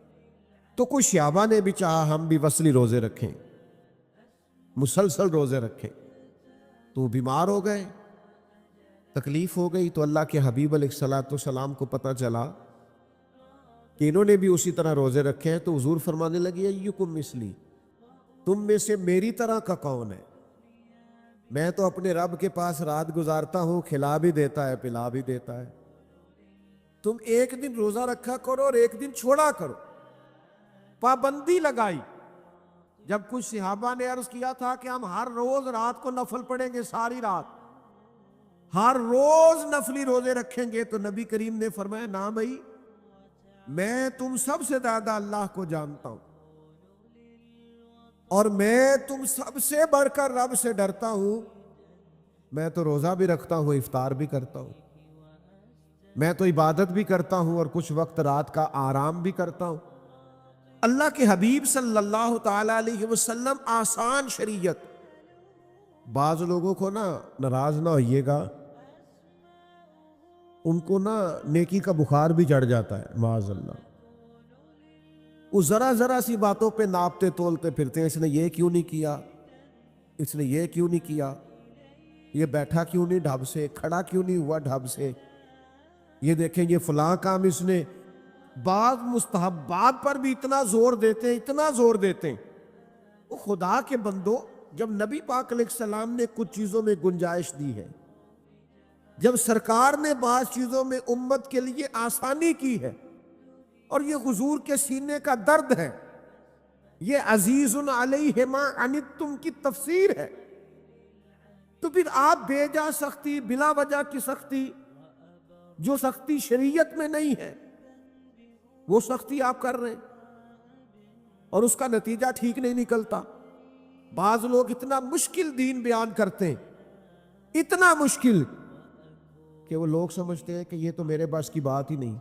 تو کچھ صحابہ نے بھی چاہا ہم بھی وصلی روزے رکھیں، مسلسل روزے رکھیں، تو بیمار ہو گئے، تکلیف ہو گئی، تو اللہ کے حبیب علیہ السلام کو پتہ چلا کہ انہوں نے بھی اسی طرح روزے رکھے ہیں، تو حضور فرمانے لگے ایکم مثلی، تم میں سے میری طرح کا کون ہے؟ میں تو اپنے رب کے پاس رات گزارتا ہوں، کھلا بھی دیتا ہے پلا بھی دیتا ہے، تم ایک دن روزہ رکھا کرو اور ایک دن چھوڑا کرو۔ پابندی لگائی۔ جب کچھ صحابہ نے عرض کیا تھا کہ ہم ہر روز رات کو نفل پڑھیں گے، ساری رات ہر روز نفلی روزے رکھیں گے، تو نبی کریم نے فرمایا نا بھائی، میں تم سب سے زیادہ اللہ کو جانتا ہوں، اور میں تم سب سے بڑھ کر رب سے ڈرتا ہوں، میں تو روزہ بھی رکھتا ہوں، افطار بھی کرتا ہوں، میں تو عبادت بھی کرتا ہوں اور کچھ وقت رات کا آرام بھی کرتا ہوں۔ اللہ کے حبیب صلی اللہ تعالی علیہ وسلم آسان شریعت۔ بعض لوگوں کو نا ناراض نہ ہوئیے گا، ان کو نا نیکی کا بخار بھی چڑھ جاتا ہے معاذ اللہ، وہ ذرا ذرا سی باتوں پہ ناپتے تولتے پھرتے ہیں، اس نے یہ کیوں نہیں کیا، اس نے یہ کیوں نہیں کیا، یہ بیٹھا کیوں نہیں ڈھب سے، کھڑا کیوں نہیں ہوا ڈھب سے، یہ دیکھیں یہ فلاں کام اس نے۔ بعض مستحبات پر بھی اتنا زور دیتے ہیں، اتنا زور دیتے ہیں۔ وہ خدا کے بندو، جب نبی پاک علیہ السلام نے کچھ چیزوں میں گنجائش دی ہے، جب سرکار نے بعض چیزوں میں امت کے لیے آسانی کی ہے، اور یہ حضور کے سینے کا درد ہے، یہ عزیز علیہ ما عنتم کی تفسیر ہے، تو پھر آپ بے جا سختی، بلا وجہ کی سختی، جو سختی شریعت میں نہیں ہے وہ سختی آپ کر رہے ہیں، اور اس کا نتیجہ ٹھیک نہیں نکلتا۔ بعض لوگ اتنا مشکل دین بیان کرتے ہیں، اتنا مشکل کہ وہ لوگ سمجھتے ہیں کہ یہ تو میرے بس کی بات ہی نہیں۔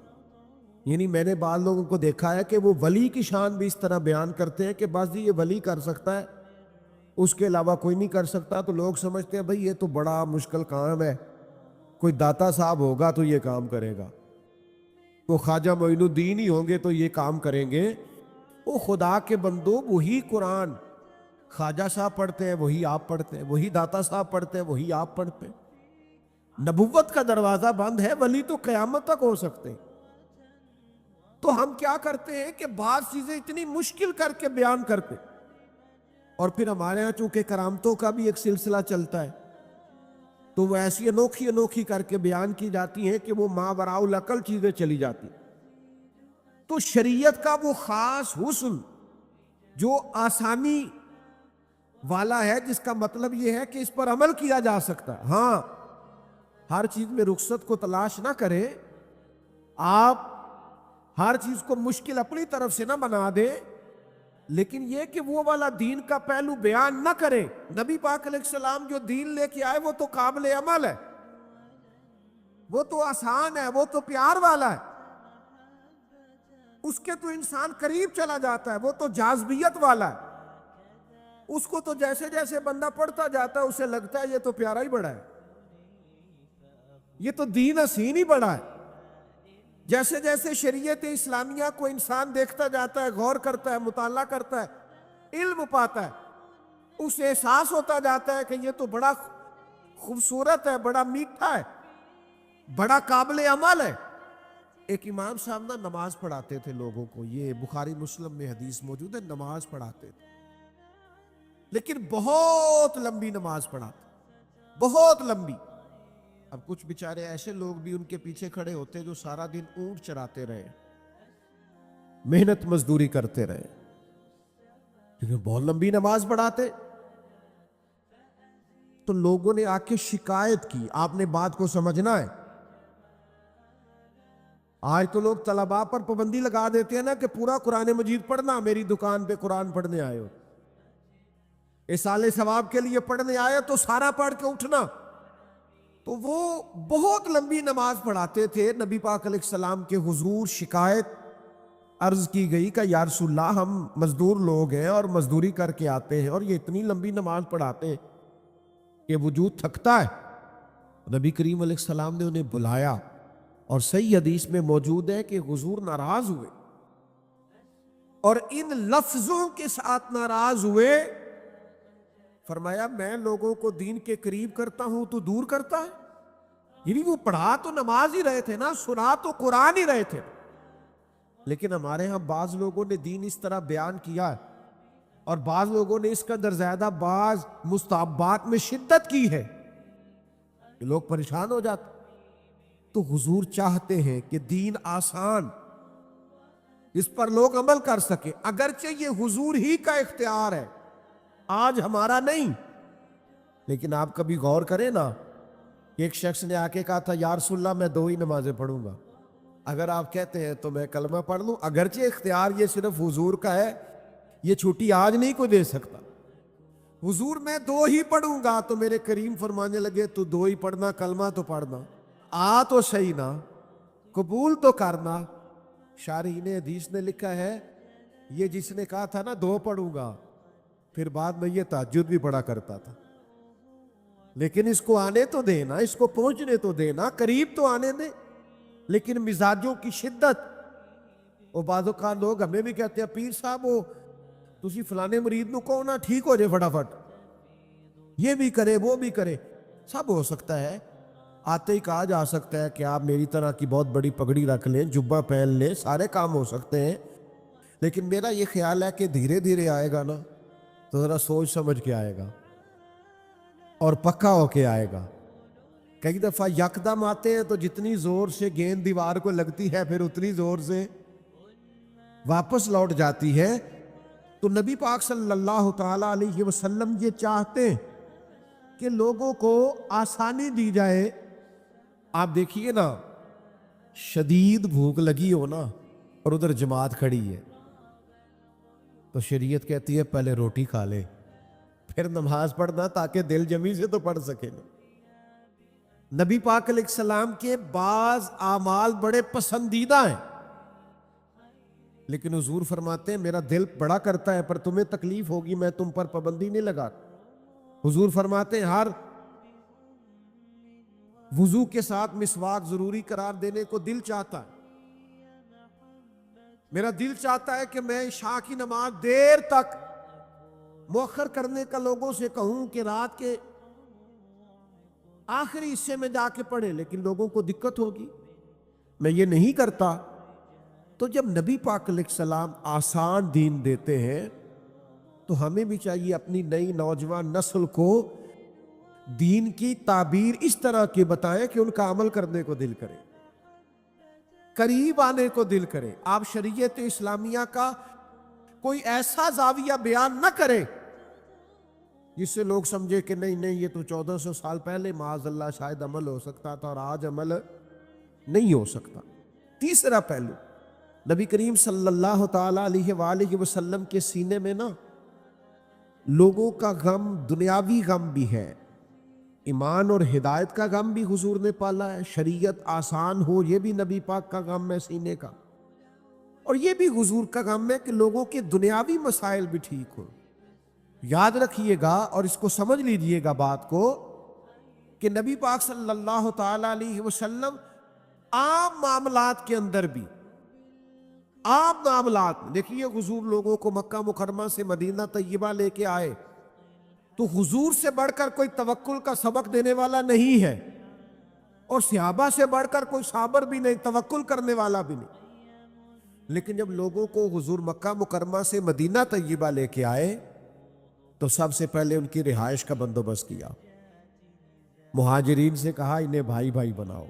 یعنی میں نے بعض لوگوں کو دیکھا ہے کہ وہ ولی کی شان بھی اس طرح بیان کرتے ہیں کہ بس جی یہ ولی کر سکتا ہے، اس کے علاوہ کوئی نہیں کر سکتا، تو لوگ سمجھتے ہیں بھئی یہ تو بڑا مشکل کام ہے، کوئی داتا صاحب ہوگا تو یہ کام کرے گا، وہ خواجہ معین الدین ہی ہوں گے تو یہ کام کریں گے۔ وہ خدا کے بندو، وہی قرآن خواجہ صاحب پڑھتے ہیں وہی آپ پڑھتے ہیں، وہی داتا صاحب پڑھتے ہیں وہی آپ پڑھتے ہیں۔ نبوت کا دروازہ بند ہے، ولی تو قیامت تک ہو سکتے ہیں۔ تو ہم کیا کرتے ہیں کہ بعض چیزیں اتنی مشکل کر کے بیان کرتے، اور پھر ہمارے ہاں چونکہ کرامتوں کا بھی ایک سلسلہ چلتا ہے، تو وہ ایسی انوکھی انوکھی کر کے بیان کی جاتی ہیں کہ وہ ماوراء العقل چیزیں چلی جاتی۔ تو شریعت کا وہ خاص حسن جو آسانی والا ہے، جس کا مطلب یہ ہے کہ اس پر عمل کیا جا سکتا ہے۔ ہاں، ہر چیز میں رخصت کو تلاش نہ کریں، آپ ہر چیز کو مشکل اپنی طرف سے نہ بنا دیں، لیکن یہ کہ وہ والا دین کا پہلو بیان نہ کریں۔ نبی پاک علیہ السلام جو دین لے کے آئے وہ تو قابل عمل ہے، وہ تو آسان ہے، وہ تو پیار والا ہے، اس کے تو انسان قریب چلا جاتا ہے، وہ تو جاذبیت والا ہے، اس کو تو جیسے جیسے بندہ پڑھتا جاتا ہے اسے لگتا ہے یہ تو پیارا ہی بڑا ہے، یہ تو دین حسین ہی بڑا ہے۔ جیسے جیسے شریعت اسلامیہ کو انسان دیکھتا جاتا ہے، غور کرتا ہے، مطالعہ کرتا ہے، علم پاتا ہے، اسے احساس ہوتا جاتا ہے کہ یہ تو بڑا خوبصورت ہے، بڑا میٹھا ہے، بڑا قابل عمل ہے۔ ایک امام صاحب نا نماز پڑھاتے تھے لوگوں کو، یہ بخاری مسلم میں حدیث موجود ہے، نماز پڑھاتے تھے، لیکن بہت لمبی نماز پڑھاتے، بہت لمبی۔ اب کچھ بیچارے ایسے لوگ بھی ان کے پیچھے کھڑے ہوتے جو سارا دن اونٹ چراتے رہے، محنت مزدوری کرتے رہے، لیکن بہت لمبی نماز پڑھاتے۔ تو لوگوں نے آ کے شکایت کی، آپ نے بات کو سمجھنا ہے۔ آج تو لوگ طلباء پر پابندی لگا دیتے ہیں نا کہ پورا قرآن مجید پڑھنا، میری دکان پہ قرآن پڑھنے آئے ہو، ایصال ثواب کے لیے پڑھنے آئے تو سارا پڑھ کے اٹھنا۔ تو وہ بہت لمبی نماز پڑھاتے تھے۔ نبی پاک علیہ السلام کے حضور شکایت عرض کی گئی کہ یا رسول اللہ، ہم مزدور لوگ ہیں اور مزدوری کر کے آتے ہیں، اور یہ اتنی لمبی نماز پڑھاتے ہیں کہ وجود تھکتا ہے۔ نبی کریم علیہ السلام نے انہیں بلایا، اور صحیح حدیث میں موجود ہے کہ حضور ناراض ہوئے، اور ان لفظوں کے ساتھ ناراض ہوئے، فرمایا میں لوگوں کو دین کے قریب کرتا ہوں تو دور کرتا ہے۔ یعنی وہ پڑھا تو نماز ہی رہے تھے نا، سنا تو قرآن ہی رہے تھے، لیکن ہمارے ہاں بعض لوگوں نے دین اس طرح بیان کیا ہے، اور بعض لوگوں نے اس کا در زیادہ بعض مستحبات میں شدت کی ہے کہ لوگ پریشان ہو جاتے۔ تو حضور چاہتے ہیں کہ دین آسان، اس پر لوگ عمل کر سکے، اگرچہ یہ حضور ہی کا اختیار ہے، آج ہمارا نہیں۔ لیکن آپ کبھی غور کریں نا، ایک شخص نے آ کے کہا تھا یا رسول اللہ میں 2 ہی نمازیں پڑھوں گا، اگر آپ کہتے ہیں تو میں کلمہ پڑھ لوں، اگرچہ اختیار یہ صرف حضور کا ہے، یہ چھٹی آج نہیں کوئی دے سکتا. حضور میں 2 ہی پڑھوں گا. تو میرے کریم فرمانے لگے تو 2 ہی پڑھنا, کلمہ تو پڑھنا, آ تو صحیح نا, قبول تو کرنا. شارحین حدیث نے لکھا ہے یہ جس نے کہا تھا نا 2 پڑھوں گا, پھر بعد میں یہ تہجد بھی پڑھا کرتا تھا. لیکن اس کو آنے تو دینا, اس کو پہنچنے تو دینا, قریب تو آنے دے. لیکن مزاجوں کی شدت, اور بعض اوقات لوگ ہمیں بھی کہتے ہیں پیر صاحب وہ تسی فلانے مرید نو کہو نا ٹھیک ہو جائے فٹافٹ, یہ بھی کرے وہ بھی کرے. سب ہو سکتا ہے, آتے ہی کہا جا سکتا ہے کہ آپ میری طرح کی بہت بڑی پگڑی رکھ لیں, جبہ پہن لیں, سارے کام ہو سکتے ہیں. لیکن میرا یہ خیال ہے کہ دھیرے دھیرے آئے گا نا تو ذرا سوچ سمجھ کے آئے گا اور پکا ہو کے آئے گا. کئی دفعہ یکدم آتے ہیں تو جتنی زور سے گیند دیوار کو لگتی ہے پھر اتنی زور سے واپس لوٹ جاتی ہے. تو نبی پاک صلی اللہ تعالی علیہ وسلم یہ چاہتے ہیں کہ لوگوں کو آسانی دی جائے. آپ دیکھیے نا, شدید بھوک لگی ہو نا اور ادھر جماعت کھڑی ہے تو شریعت کہتی ہے پہلے روٹی کھا لے پھر نماز پڑھنا, تاکہ دل جمی سے تو پڑھ سکے نا. نبی پاک علیہ السلام کے بعض اعمال بڑے پسندیدہ ہیں, لیکن حضور فرماتے ہیں میرا دل بڑا کرتا ہے پر تمہیں تکلیف ہوگی, میں تم پر پابندی نہیں لگا. حضور فرماتے ہیں ہر وضو کے ساتھ مسواک ضروری قرار دینے کو دل چاہتا ہے. میرا دل چاہتا ہے کہ میں عشاء کی نماز دیر تک مؤخر کرنے کا لوگوں سے کہوں کہ رات کے آخری حصے میں جا کے پڑھے, لیکن لوگوں کو دقت ہوگی, میں یہ نہیں کرتا. تو جب نبی پاک علیہ السلام آسان دین دیتے ہیں تو ہمیں بھی چاہیے اپنی نئی نوجوان نسل کو دین کی تعبیر اس طرح کی بتائیں کہ ان کا عمل کرنے کو دل کرے, قریب آنے کو دل کرے. آپ شریعت اسلامیہ کا کوئی ایسا زاویہ بیان نہ کرے جس سے لوگ سمجھے کہ نہیں یہ تو 1400 سال پہلے معاذ اللہ شاید عمل ہو سکتا تھا اور آج عمل نہیں ہو سکتا. تیسرا پہلو, نبی کریم صلی اللہ تعالی علیہ وآلہ وسلم کے سینے میں نا لوگوں کا غم, دنیاوی غم بھی ہے, ایمان اور ہدایت کا غم بھی حضور نے پالا ہے, شریعت آسان ہو یہ بھی نبی پاک کا غم ہے سینے کا, اور یہ بھی حضور کا غم ہے کہ لوگوں کے دنیاوی مسائل بھی ٹھیک ہو. یاد رکھیے گا اور اس کو سمجھ لیجئے گا بات کو کہ نبی پاک صلی اللہ تعالی علیہ وسلم عام معاملات کے اندر بھی, عام معاملات, دیکھیے حضور لوگوں کو مکہ مکرمہ سے مدینہ طیبہ لے کے آئے تو حضور سے بڑھ کر کوئی توکل کا سبق دینے والا نہیں ہے, اور صحابہ سے بڑھ کر کوئی صابر بھی نہیں, توکل کرنے والا بھی نہیں. لیکن جب لوگوں کو حضور مکہ مکرمہ سے مدینہ طیبہ لے کے آئے تو سب سے پہلے ان کی رہائش کا بندوبست کیا. مہاجرین سے کہا انہیں بھائی بھائی بناؤ,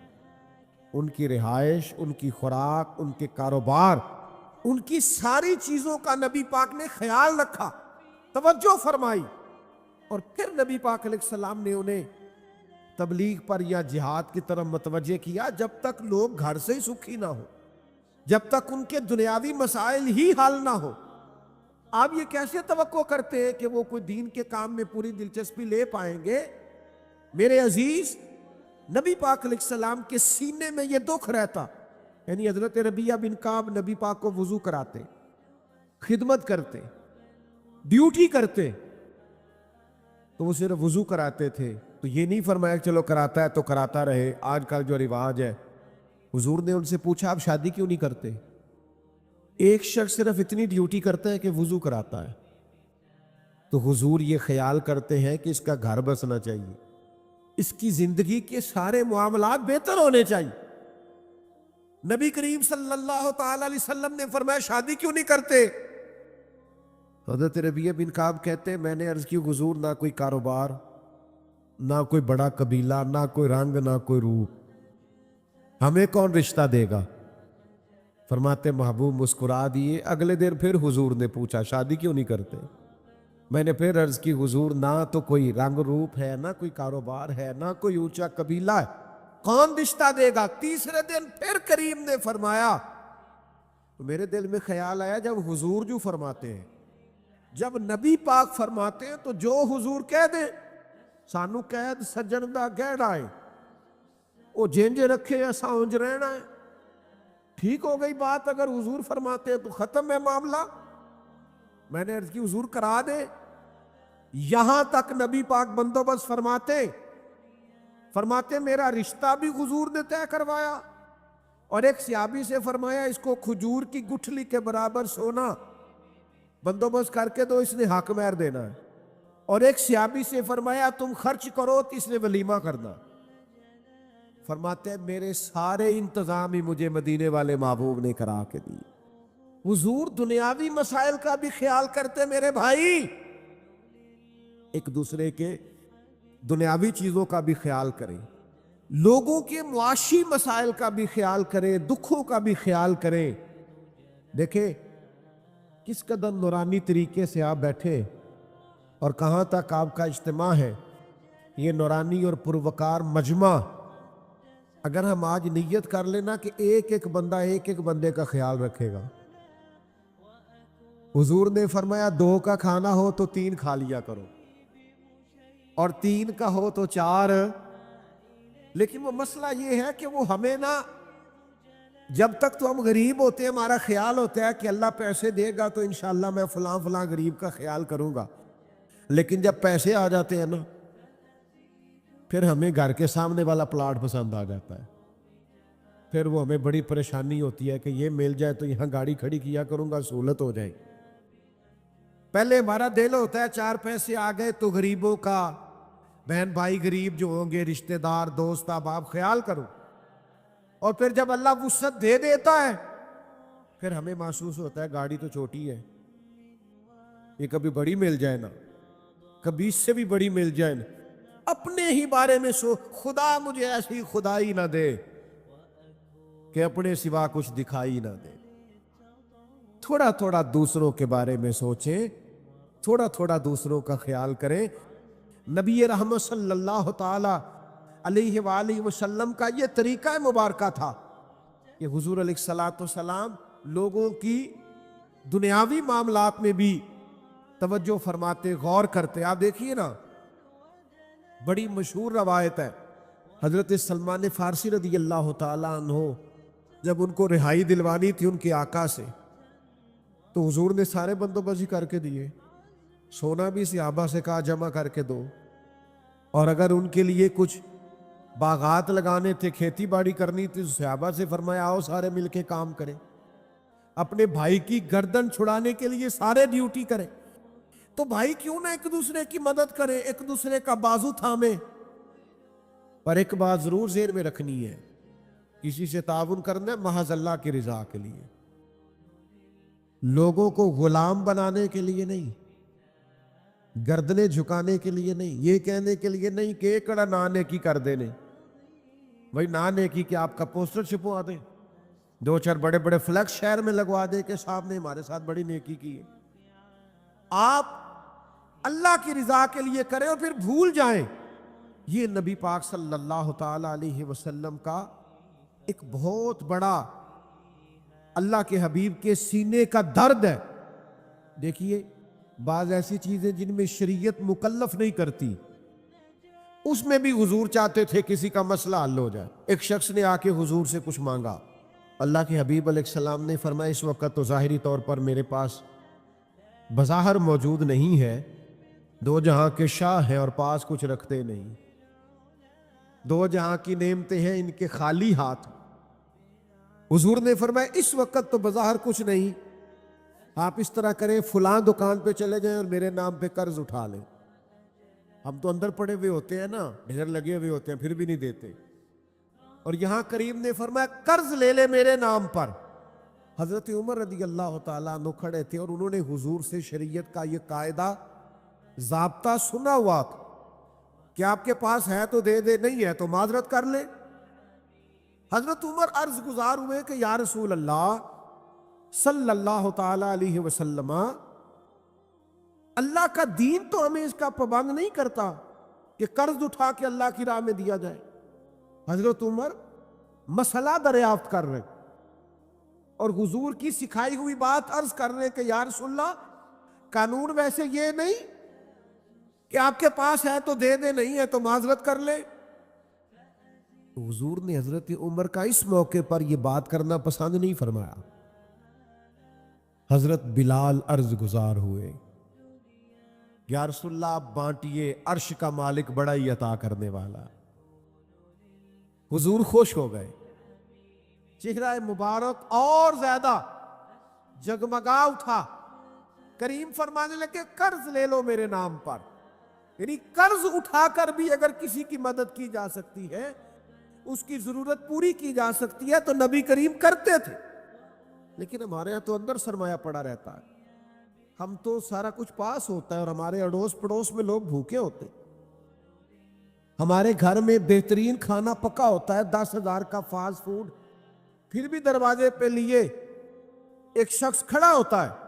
ان کی رہائش, ان کی خوراک, ان کے کاروبار, ان کی ساری چیزوں کا نبی پاک نے خیال رکھا, توجہ فرمائی. اور پھر نبی پاک علیہ السلام نے انہیں تبلیغ پر یا جہاد کی طرف متوجہ کیا جب تک لوگ گھر سے ہی سکھی نہ ہو, جب تک ان کے دنیاوی مسائل ہی حل نہ ہو. آپ یہ کیسے توقع کرتے ہیں کہ وہ کوئی دین کے کام میں پوری دلچسپی لے پائیں گے؟ میرے عزیز, نبی پاک علیہ السلام کے سینے میں یہ دکھ رہتا, یعنی حضرت ربیعہ بن کعب نبی پاک کو وضو کراتے, خدمت کرتے, ڈیوٹی کرتے, تو وہ صرف وضو کراتے تھے. تو یہ نہیں فرمایا کہ چلو کراتا ہے تو کراتا رہے, آج کل جو رواج ہے. حضور نے ان سے پوچھا آپ شادی کیوں نہیں کرتے؟ ایک شخص صرف اتنی ڈیوٹی کرتا ہے کہ وضو کراتا ہے, تو حضور یہ خیال کرتے ہیں کہ اس کا گھر بسنا چاہیے, اس کی زندگی کے سارے معاملات بہتر ہونے چاہیے. نبی کریم صلی اللہ تعالی علیہ وسلم نے فرمایا شادی کیوں نہیں کرتے؟ حضرت ربیعہ بن کعب کہتے ہیں میں نے عرض کی حضور نہ کوئی کاروبار, نہ کوئی بڑا قبیلہ, نہ کوئی رنگ, نہ کوئی روپ, ہمیں کون رشتہ دے گا؟ فرماتے محبوب مسکرا دیے. اگلے دن پھر حضور نے پوچھا شادی کیوں نہیں کرتے؟ میں نے پھر عرض کی حضور نہ تو کوئی رنگ روپ ہے, نہ کوئی کاروبار ہے, نہ کوئی اونچا قبیلہ ہے, کون رشتہ دے گا؟ تیسرے دن پھر کریم نے فرمایا. تو میرے دل میں خیال آیا جب حضور جو فرماتے ہیں جب نبی پاک فرماتے ہیں تو جو حضور کہہ دیں سانو قید سجن دا گہڑا ہے وہ جنج رکھے ایسا اونج رہنا ہے، ٹھیک ہو گئی بات۔ اگر حضور فرماتے ہیں تو ختم ہے معاملہ۔ میں نے عرض کی حضور کرا دے، یہاں تک نبی پاک بندوبست فرماتے میرا رشتہ بھی حضور نے طے کروایا، اور ایک صحابی سے فرمایا اس کو کھجور کی گٹھلی کے برابر سونا بندوبست کر کے دو، اس نے حق مہر دینا ہے، اور ایک صحابی سے فرمایا تم خرچ کرو تو اس نے ولیمہ کرنا۔ فرماتے ہیں میرے سارے انتظام ہی مجھے مدینے والے محبوب نے کرا کے دی۔ حضور دنیاوی مسائل کا بھی خیال کرتے میرے بھائی، ایک دوسرے کے دنیاوی چیزوں کا بھی خیال کریں، لوگوں کے معاشی مسائل کا بھی خیال کریں، دکھوں کا بھی خیال کریں۔ دیکھیں کس قدر نورانی طریقے سے آپ بیٹھے اور کہاں تک آپ کا اجتماع ہے، یہ نورانی اور پروقار مجمع۔ اگر ہم آج نیت کر لینا کہ ایک ایک بندہ ایک ایک بندے کا خیال رکھے گا، حضور نے فرمایا 2 کا کھانا ہو تو 3 کھا لیا کرو، اور 3 کا ہو تو 4۔ لیکن وہ مسئلہ یہ ہے کہ وہ ہمیں نا، جب تک تو ہم غریب ہوتے ہیں ہمارا خیال ہوتا ہے کہ اللہ پیسے دے گا تو انشاءاللہ میں فلاں فلاں غریب کا خیال کروں گا، لیکن جب پیسے آ جاتے ہیں نا پھر ہمیں گھر کے سامنے والا پلاٹ پسند آ جاتا ہے، پھر وہ ہمیں بڑی پریشانی ہوتی ہے کہ یہ مل جائے تو یہاں گاڑی کھڑی کیا کروں گا، سہولت ہو جائے۔ پہلے ہمارا دل ہوتا ہے 4 پیسے آ گئے تو غریبوں کا، بہن بھائی غریب جو ہوں گے، رشتہ دار دوست احباب خیال کرو، اور پھر جب اللہ وسعت دے دیتا ہے پھر ہمیں محسوس ہوتا ہے گاڑی تو چھوٹی ہے، یہ کبھی بڑی مل جائے نا، کبھی اس سے بھی بڑی مل جائے نا۔ اپنے ہی بارے میں خدا مجھے ایسی خدائی نہ دے کہ اپنے سوا کچھ دکھائی نہ دے۔ تھوڑا تھوڑا دوسروں کے بارے میں سوچیں، تھوڑا تھوڑا دوسروں کا خیال کریں۔ نبی رحمت صلی اللہ تعالی علیہ وآلہ وسلم کا یہ طریقہ مبارکہ تھا کہ حضور علیہ الصلوۃ والسلام لوگوں کی دنیاوی معاملات میں بھی توجہ فرماتے، غور کرتے۔ آپ دیکھیے نا، بڑی مشہور روایت ہے، حضرت سلمان فارسی رضی اللہ تعالیٰ عنہ جب ان کو رہائی دلوانی تھی ان کے آقا سے، تو حضور نے سارے بندوبست کر کے دیے، سونا بھی صحابہ سے کہا جمع کر کے دو، اور اگر ان کے لیے کچھ باغات لگانے تھے، کھیتی باڑی کرنی تھی، صحابہ سے فرمایا آؤ سارے مل کے کام کریں، اپنے بھائی کی گردن چھڑانے کے لیے سارے ڈیوٹی کریں۔ تو بھائی کیوں نہ ایک دوسرے کی مدد کریں، ایک دوسرے کا بازو تھامیں، پر ایک بات ضرور ذہن میں رکھنی ہے، کسی سے تعاون کرنا ہے محض اللہ کی رضا کے لیے، لوگوں کو غلام بنانے کے لیے نہیں، گردنیں جھکانے کے لیے نہیں، یہ کہنے کے لیے نہیں کہ ایک کڑا نا نیکی کر دینے، بھائی نا نیکی کہ آپ کا پوسٹر چھپوا دیں، 2-4 بڑے بڑے فلیکس شہر میں لگوا دیں کہ صاحب نے ہمارے ساتھ بڑی نیکی کی ہے۔ آپ اللہ کی رضا کے لیے کریں اور پھر بھول جائیں۔ یہ نبی پاک صلی اللہ تعالی علیہ وسلم کا ایک بہت بڑا اللہ کے حبیب کے سینے کا درد ہے۔ دیکھیے بعض ایسی چیزیں جن میں شریعت مکلف نہیں کرتی، اس میں بھی حضور چاہتے تھے کسی کا مسئلہ حل ہو جائے۔ ایک شخص نے آ کے حضور سے کچھ مانگا، اللہ کے حبیب علیہ السلام نے فرمایا اس وقت تو ظاہری طور پر میرے پاس بظاہر موجود نہیں ہے، 2 جہاں کے شاہ ہیں اور پاس کچھ رکھتے نہیں، 2 جہاں کی نعمتیں ہیں ان کے خالی ہاتھ۔ حضور نے فرمایا اس وقت تو بظاہر کچھ نہیں، آپ اس طرح کریں فلاں دکان پہ چلے جائیں اور میرے نام پہ قرض اٹھا لیں۔ ہم تو اندر پڑے ہوئے ہوتے ہیں نا، ڈھیر لگے ہوئے ہوتے ہیں پھر بھی نہیں دیتے، اور یہاں کریم نے فرمایا قرض لے لے میرے نام پر۔ حضرت عمر رضی اللہ تعالیٰ عنہ کھڑے تھے اور انہوں نے حضور سے شریعت کا یہ قاعدہ ضابطہ سنا ہوا تھا کہ آپ کے پاس ہے تو دے دے، نہیں ہے تو معذرت کر لے۔ حضرت عمر عرض گزار ہوئے کہ یا رسول اللہ صلی اللہ تعالی علیہ وسلم، اللہ کا دین تو ہمیں اس کا پابند نہیں کرتا کہ قرض اٹھا کے اللہ کی راہ میں دیا جائے۔ حضرت عمر مسئلہ دریافت کر رہے اور حضور کی سکھائی ہوئی بات عرض کر رہے کہ یا رسول اللہ قانون ویسے یہ نہیں کہ آپ کے پاس ہے تو دے دے، نہیں ہے تو معذرت کر لے۔ حضور نے حضرت عمر کا اس موقع پر یہ بات کرنا پسند نہیں فرمایا۔ حضرت بلال عرض گزار ہوئے، یا رسول اللہ آپ بانٹیے، عرش کا مالک بڑا ہی عطا کرنے والا۔ حضور خوش ہو گئے، چہرہ مبارک اور زیادہ جگمگا اٹھا۔ کریم فرمانے لگے قرض لے لو میرے نام پر، یعنی قرض اٹھا کر بھی اگر کسی کی مدد کی جا سکتی ہے، اس کی ضرورت پوری کی جا سکتی ہے تو نبی کریم کرتے تھے۔ لیکن ہمارے ہاں تو اندر سرمایہ پڑا رہتا ہے، ہم تو سارا کچھ پاس ہوتا ہے اور ہمارے اڑوس پڑوس میں لوگ بھوکے ہوتے، ہمارے گھر میں بہترین کھانا پکا ہوتا ہے، 10,000 کا فاسٹ فوڈ، پھر بھی دروازے پہ لیے ایک شخص کھڑا ہوتا ہے۔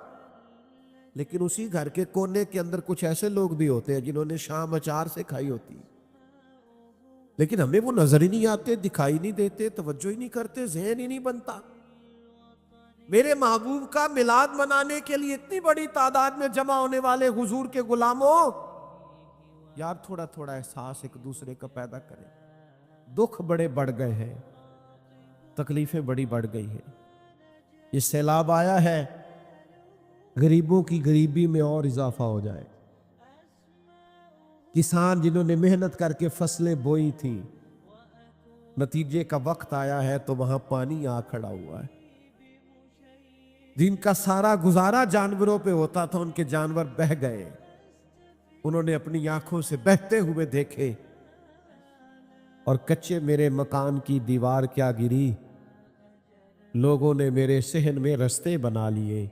لیکن اسی گھر کے کونے کے اندر کچھ ایسے لوگ بھی ہوتے ہیں جنہوں نے شام اچار سے کھائی ہوتی، لیکن ہمیں وہ نظر ہی نہیں آتے، دکھائی نہیں دیتے، توجہ ہی نہیں کرتے، ذہن ہی نہیں بنتا۔ میرے محبوب کا میلاد منانے کے لیے اتنی بڑی تعداد میں جمع ہونے والے حضور کے غلاموں، یار تھوڑا تھوڑا احساس ایک دوسرے کا پیدا کریں۔ دکھ بڑے بڑھ گئے ہیں، تکلیفیں بڑی بڑھ گئی ہیں، یہ سیلاب آیا ہے، غریبوں کی غریبی میں اور اضافہ ہو جائے۔ کسان جنہوں نے محنت کر کے فصلیں بوئی تھیں، نتیجے کا وقت آیا ہے تو وہاں پانی آ کھڑا ہوا ہے۔ جن کا سارا گزارا جانوروں پہ ہوتا تھا، ان کے جانور بہہ گئے، انہوں نے اپنی آنکھوں سے بہتے ہوئے دیکھے، اور کچے میرے مکان کی دیوار کیا گری، لوگوں نے میرے صحن میں رستے بنا لیے۔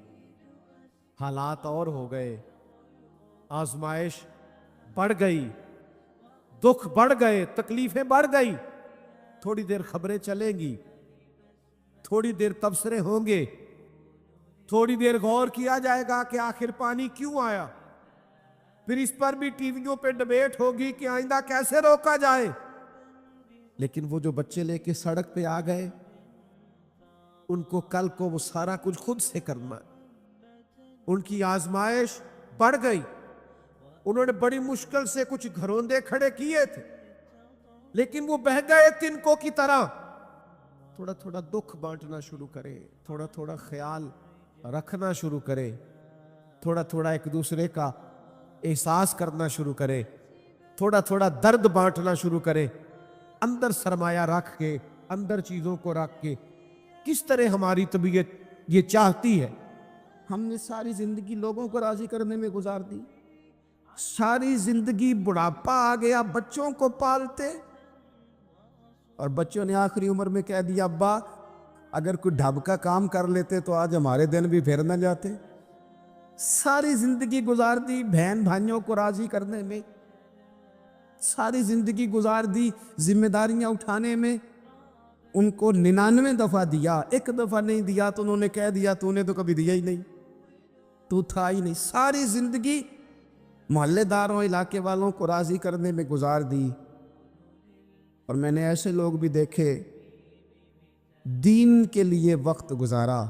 حالات اور ہو گئے، آزمائش بڑھ گئی، دکھ بڑھ گئے، تکلیفیں بڑھ گئی۔ تھوڑی دیر خبریں چلیں گی، تھوڑی دیر تبصرے ہوں گے، تھوڑی دیر غور کیا جائے گا کہ آخر پانی کیوں آیا، پھر اس پر بھی ٹی ویوں پہ ڈبیٹ ہوگی کہ آئندہ کیسے روکا جائے۔ لیکن وہ جو بچے لے کے سڑک پہ آ گئے، ان کو کل کو وہ سارا کچھ خود سے کرنا ہے۔ ان کی آزمائش بڑھ گئی، انہوں نے بڑی مشکل سے کچھ گھروندے کھڑے کیے تھے، لیکن وہ بہہ گئے تنکوں کی طرح۔ تھوڑا تھوڑا دکھ بانٹنا شروع کرے، تھوڑا تھوڑا خیال رکھنا شروع کرے، تھوڑا تھوڑا ایک دوسرے کا احساس کرنا شروع کرے، تھوڑا تھوڑا درد بانٹنا شروع کرے، اندر سرمایہ رکھ کے، اندر چیزوں کو رکھ کے۔ کس طرح ہماری طبیعت یہ چاہتی ہے، ہم نے ساری زندگی لوگوں کو راضی کرنے میں گزار دی، ساری زندگی بڑھاپا آ گیا بچوں کو پالتے، اور بچوں نے آخری عمر میں کہہ دیا ابا اگر کوئی ڈھب کا کام کر لیتے تو آج ہمارے دن بھی پھر نہ جاتے۔ ساری زندگی گزار دی بہن بھائیوں کو راضی کرنے میں، ساری زندگی گزار دی ذمہ داریاں اٹھانے میں۔ ان کو 99 دفعہ دیا، ایک دفعہ نہیں دیا تو انہوں نے کہہ دیا تو نے تو کبھی دیا ہی نہیں، تو تھا ہی نہیں۔ ساری زندگی محلے داروں، علاقے والوں کو راضی کرنے میں گزار دی۔ اور میں نے ایسے لوگ بھی دیکھے دین کے لیے وقت گزارا،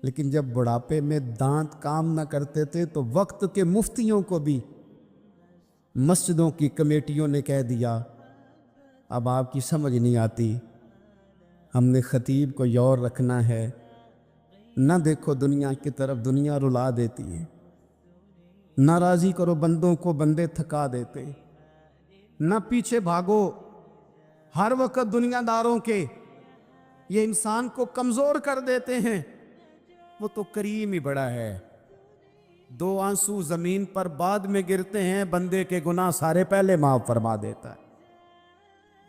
لیکن جب بڑھاپے میں دانت کام نہ کرتے تھے تو وقت کے مفتیوں کو بھی مسجدوں کی کمیٹیوں نے کہہ دیا اب آپ کی سمجھ نہیں آتی، ہم نے خطیب کو یور رکھنا ہے، نہ دیکھو دنیا کی طرف، دنیا رلا دیتی ہے، نہ راضی کرو بندوں کو، بندے تھکا دیتے، نہ پیچھے بھاگو ہر وقت دنیا داروں کے، یہ انسان کو کمزور کر دیتے ہیں۔ وہ تو کریم ہی بڑا ہے، 2 آنسو زمین پر بعد میں گرتے ہیں، بندے کے گناہ سارے پہلے معاف فرما دیتا ہے۔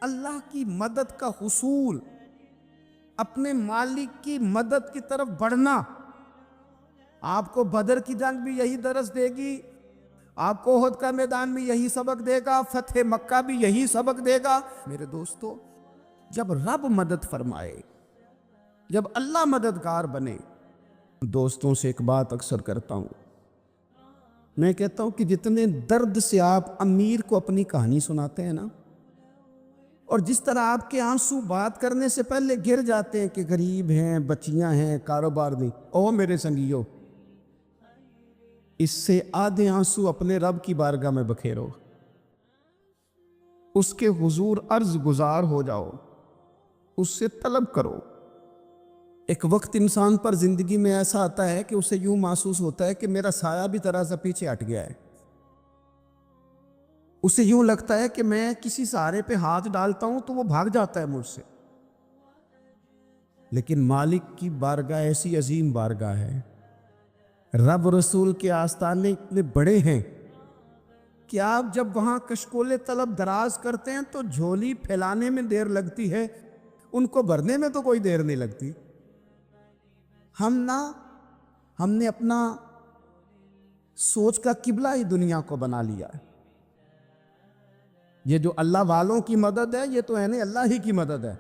اللہ کی مدد کا حصول، اپنے مالک کی مدد کی طرف بڑھنا، آپ کو بدر کی جنگ بھی یہی درس دے گی، آپ کو احد کا میدان بھی یہی سبق دے گا، فتح مکہ بھی یہی سبق دے گا۔ میرے دوستو، جب رب مدد فرمائے، جب اللہ مددگار بنے، دوستوں سے ایک بات اکثر کرتا ہوں، میں کہتا ہوں کہ جتنے درد سے آپ امیر کو اپنی کہانی سناتے ہیں نا، اور جس طرح آپ کے آنسو بات کرنے سے پہلے گر جاتے ہیں کہ غریب ہیں، بچیاں ہیں، کاروبار نہیں، او میرے سنگیو، اس سے آدھے آنسو اپنے رب کی بارگاہ میں بکھیرو، اس کے حضور عرض گزار ہو جاؤ، اس سے طلب کرو۔ ایک وقت انسان پر زندگی میں ایسا آتا ہے کہ اسے یوں محسوس ہوتا ہے کہ میرا سایہ بھی ذرا سا پیچھے ہٹ گیا ہے، اسے یوں لگتا ہے کہ میں کسی سہارے پہ ہاتھ ڈالتا ہوں تو وہ بھاگ جاتا ہے مجھ سے۔ لیکن مالک کی بارگاہ ایسی عظیم بارگاہ ہے، رب رسول کے آستانے اتنے بڑے ہیں کہ آپ جب وہاں کشکول طلب دراز کرتے ہیں تو جھولی پھیلانے میں دیر لگتی ہے، ان کو بھرنے میں تو کوئی دیر نہیں لگتی۔ ہم نے اپنا سوچ کا قبلہ ہی دنیا کو بنا لیا ہے۔ یہ جو اللہ والوں کی مدد ہے یہ تو ہے نہیں، اللہ ہی کی مدد ہے،